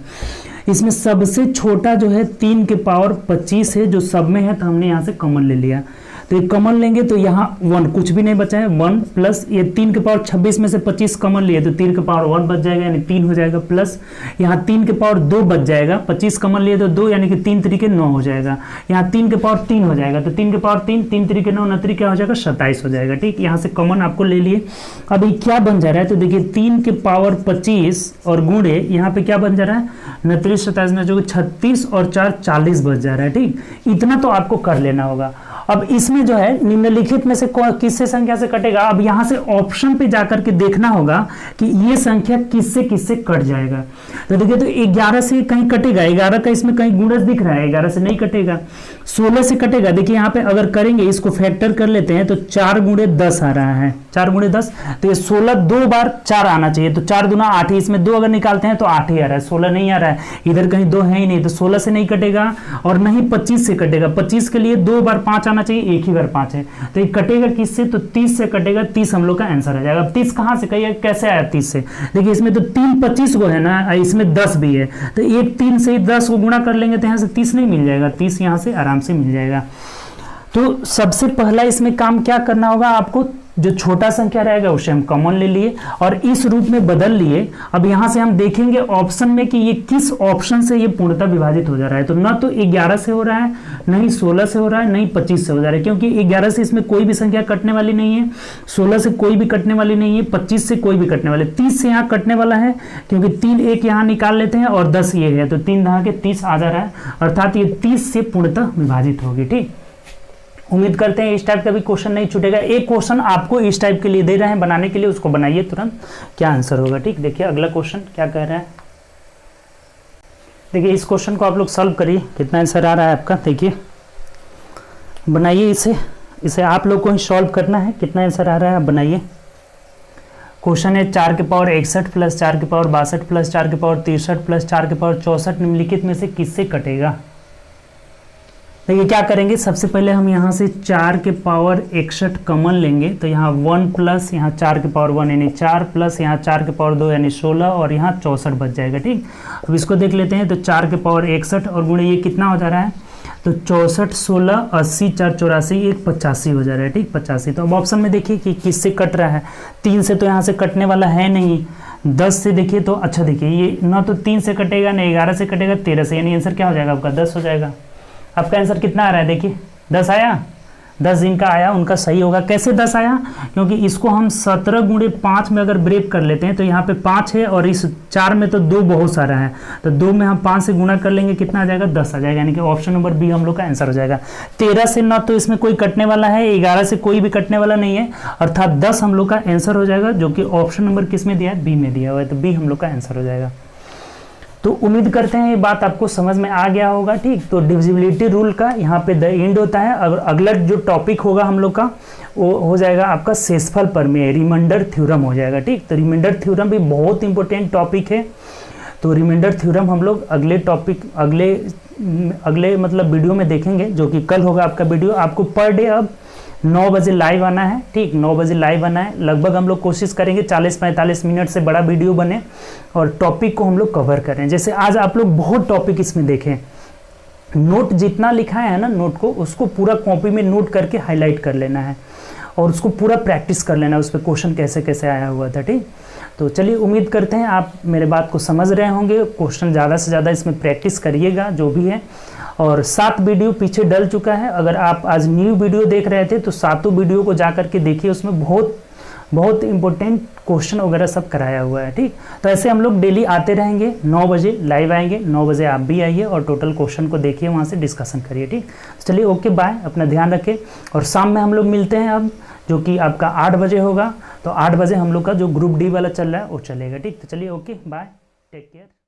इसमें सबसे छोटा जो है 3 के पावर 25 है, जो सब में है, तो हमने यहाँ से कॉमन ले लिया। तो ये कॉमन लेंगे तो यहाँ 1 कुछ भी नहीं बचा है, 1 प्लस ये 3 के पावर 26 में से 25 कॉमन लिए तो 3 के पावर 1 बच जाएगा, यानी 3 हो जाएगा। प्लस यहाँ 3 के पावर 2 बच जाएगा, 25 कॉमन लिए तो 2, यानी कि 3 तरीके 9 हो जाएगा। यहाँ 3 के पावर 3 हो जाएगा, तो 3 के पावर 3 तरीके 9 9 क्या हो जाएगा 27 हो जाएगा। ठीक, यहाँ से कॉमन आपको ले लिए। अभी क्या बन जा रहा है, तो देखिए 3 के पावर 25 और गुणे यहाँ पे क्या बन जा रहा है 29 27 में जो 36 और 4 40 बच जा रहा है। ठीक, इतना तो आपको कर लेना होगा। अब इसमें जो है निम्नलिखित में से किससे संख्या से कटेगा, अब यहां से ऑप्शन पे जाकर के देखना होगा कि ये संख्या किससे किससे कट जाएगा। तो देखिए तो 11 से कहीं कटेगा, 11 का इसमें कहीं गुणज दिख रहा है, 11 से नहीं कटेगा। 16 से कटेगा, देखिए यहाँ पे अगर करेंगे इसको फैक्टर कर लेते हैं तो 4 गुणे 10 आ रहा है, 4 गुणे 10, तो ये 16 दो बार 4 आना चाहिए, तो 4 दूना 8 ही, इसमें 2 अगर निकालते हैं तो 8 ही आ रहा है, 16 नहीं आ रहा है, इधर कहीं 2 है ही नहीं, तो 16 से नहीं कटेगा और नहीं 25 से कटेगा। 25 के लिए 2 बार 5 आना चाहिए, एक ही बार 5 है, तो ये कटेगा किससे, तो 30 से कटेगा। 30 हम लोग का आंसर आ जाएगा। अब 30 कहां से, कहिए कैसे आया 30 से, देखिए इसमें तो 3 25 को है ना, इसमें 10 भी है, तो एक 3 से 10 को गुणा कर लेंगे तो यहाँ से 30 नहीं मिल जाएगा, 30 यहाँ से आराम से मिल जाएगा। तो सबसे पहला इसमें काम क्या करना होगा आपको, जो छोटा संख्या रहेगा उसे हम कॉमन ले लिए और इस रूप में बदल लिए। अब यहां से हम देखेंगे ऑप्शन में कि ये किस ऑप्शन से ये पूर्णतः विभाजित हो जा रहा है। तो ना तो 11 से हो रहा है, नहीं 16 से हो रहा है, नहीं 25 से हो जा रहा है, क्योंकि 11 से इसमें कोई भी संख्या कटने वाली नहीं है, 16 से कोई भी कटने वाली नहीं है, 25 से कोई भी कटने वाले, 30 से यहाँ कटने वाला है, क्योंकि 3 एक यहाँ निकाल लेते हैं और 10 ये है, तो 3 दहा के 30 आ जा रहा है, अर्थात ये 30 से पूर्णतः विभाजित होगी। ठीक, उम्मीद करते हैं इस टाइप का भी क्वेश्चन नहीं छूटेगा। एक क्वेश्चन आपको इस टाइप के लिए दे रहे हैं बनाने के लिए, उसको बनाइए तुरंत, क्या आंसर होगा। ठीक, देखिए अगला क्वेश्चन क्या कह रहा है, देखिए इस क्वेश्चन को आप लोग सॉल्व करिए, कितना आंसर आ रहा है आपका, देखिए बनाइए इसे आप लोग को ही सॉल्व करना है, कितना आंसर आ रहा है आप बनाइए। क्वेश्चन है 4 के पावर 61 प्लस 4 के पावर 62 प्लस 4 के पावर 63 प्लस 4 के पावर 64 निम्नलिखित में से किससे कटेगा। देखिए क्या करेंगे, सबसे पहले हम यहाँ से 4 के पावर 61 कॉमन लेंगे, तो यहाँ 1 प्लस यहाँ 4 के पावर 1 यानी 4 प्लस यहाँ 4 के पावर 2 यानी 16 और यहाँ 64 बच जाएगा। ठीक, अब इसको देख लेते हैं, तो 4 के पावर 61 और गुणे ये कितना हो जा रहा है, तो 64 16 80 4 84 एक 85 हो जा रहा है। ठीक, 85। तो अब ऑप्शन में देखिए कि किससे कट रहा है, 3 से तो यहाँ से कटने वाला है नहीं, 10 से देखिए तो अच्छा देखिए ये ना तो 3 से कटेगा ना 11 से कटेगा, 13 से, यानी आंसर क्या हो जाएगा आपका 10 हो जाएगा। आपका आंसर कितना आ रहा है, देखिए 10 आया, 10 जिनका आया उनका सही होगा। कैसे 10 आया, क्योंकि इसको हम 17 गुणे 5 में अगर ब्रेक कर लेते हैं तो यहाँ पे 5 है और इस 4 में तो 2 बहुत सारा है, तो 2 में हम 5 से गुणा कर लेंगे, कितना आ जाएगा 10 आ जाएगा, यानी कि ऑप्शन नंबर बी हम लोग का आंसर हो जाएगा। 13 से ना तो इसमें कोई कटने वाला है, 11 से कोई भी कटने वाला नहीं है, अर्थात 10 हम लोग का आंसर हो जाएगा, जो कि ऑप्शन नंबर किस में दिया है, बी में दिया हुआ है, तो बी हम लोग का आंसर हो जाएगा। तो उम्मीद करते हैं ये बात आपको समझ में आ गया होगा। ठीक, तो डिविजिबिलिटी रूल का यहाँ पे द एंड होता है। अब अगला जो टॉपिक होगा हम लोग का वो हो जाएगा आपका शेषफल प्रमेय, रिमाइंडर थ्योरम हो जाएगा। ठीक, तो रिमाइंडर थ्योरम भी बहुत इंपॉर्टेंट टॉपिक है, तो रिमाइंडर थ्योरम हम लोग अगले टॉपिक अगले मतलब वीडियो में देखेंगे, जो कि कल होगा आपका वीडियो। आपको पर डे अब 9 बजे लाइव आना है, ठीक, 9 बजे लाइव आना है। लगभग हम लोग कोशिश करेंगे 40-45 मिनट से बड़ा वीडियो बने और टॉपिक को हम लोग कवर करें। जैसे आज आप लोग बहुत टॉपिक इसमें देखें, नोट जितना लिखा है ना नोट को, उसको पूरा कॉपी में नोट करके हाईलाइट कर लेना है और उसको पूरा प्रैक्टिस कर लेना है, उस पर क्वेश्चन कैसे कैसे आया हुआ था, ठीक। तो चलिए उम्मीद करते हैं आप मेरे बात को समझ रहे होंगे। क्वेश्चन ज़्यादा से ज़्यादा इसमें प्रैक्टिस करिएगा जो भी है। और 7 वीडियो पीछे डल चुका है, अगर आप आज न्यू वीडियो देख रहे थे तो 7 वीडियो को जा करके देखिए, उसमें बहुत इंपॉर्टेंट क्वेश्चन वगैरह सब कराया हुआ है, ठीक। तो ऐसे हम लोग डेली आते रहेंगे, 9 बजे लाइव आएंगे, 9 बजे आप भी आइए और टोटल क्वेश्चन को देखिए, वहाँ से डिस्कशन करिए, ठीक। चलिए ओके बाय, अपना ध्यान रखें। और शाम में हम लोग मिलते हैं अब, जो कि आपका 8 बजे होगा। तो 8 बजे हम लोग का जो ग्रुप डी वाला चल रहा है वो चलेगा, ठीक। तो चलिए ओके बाय, टेक केयर।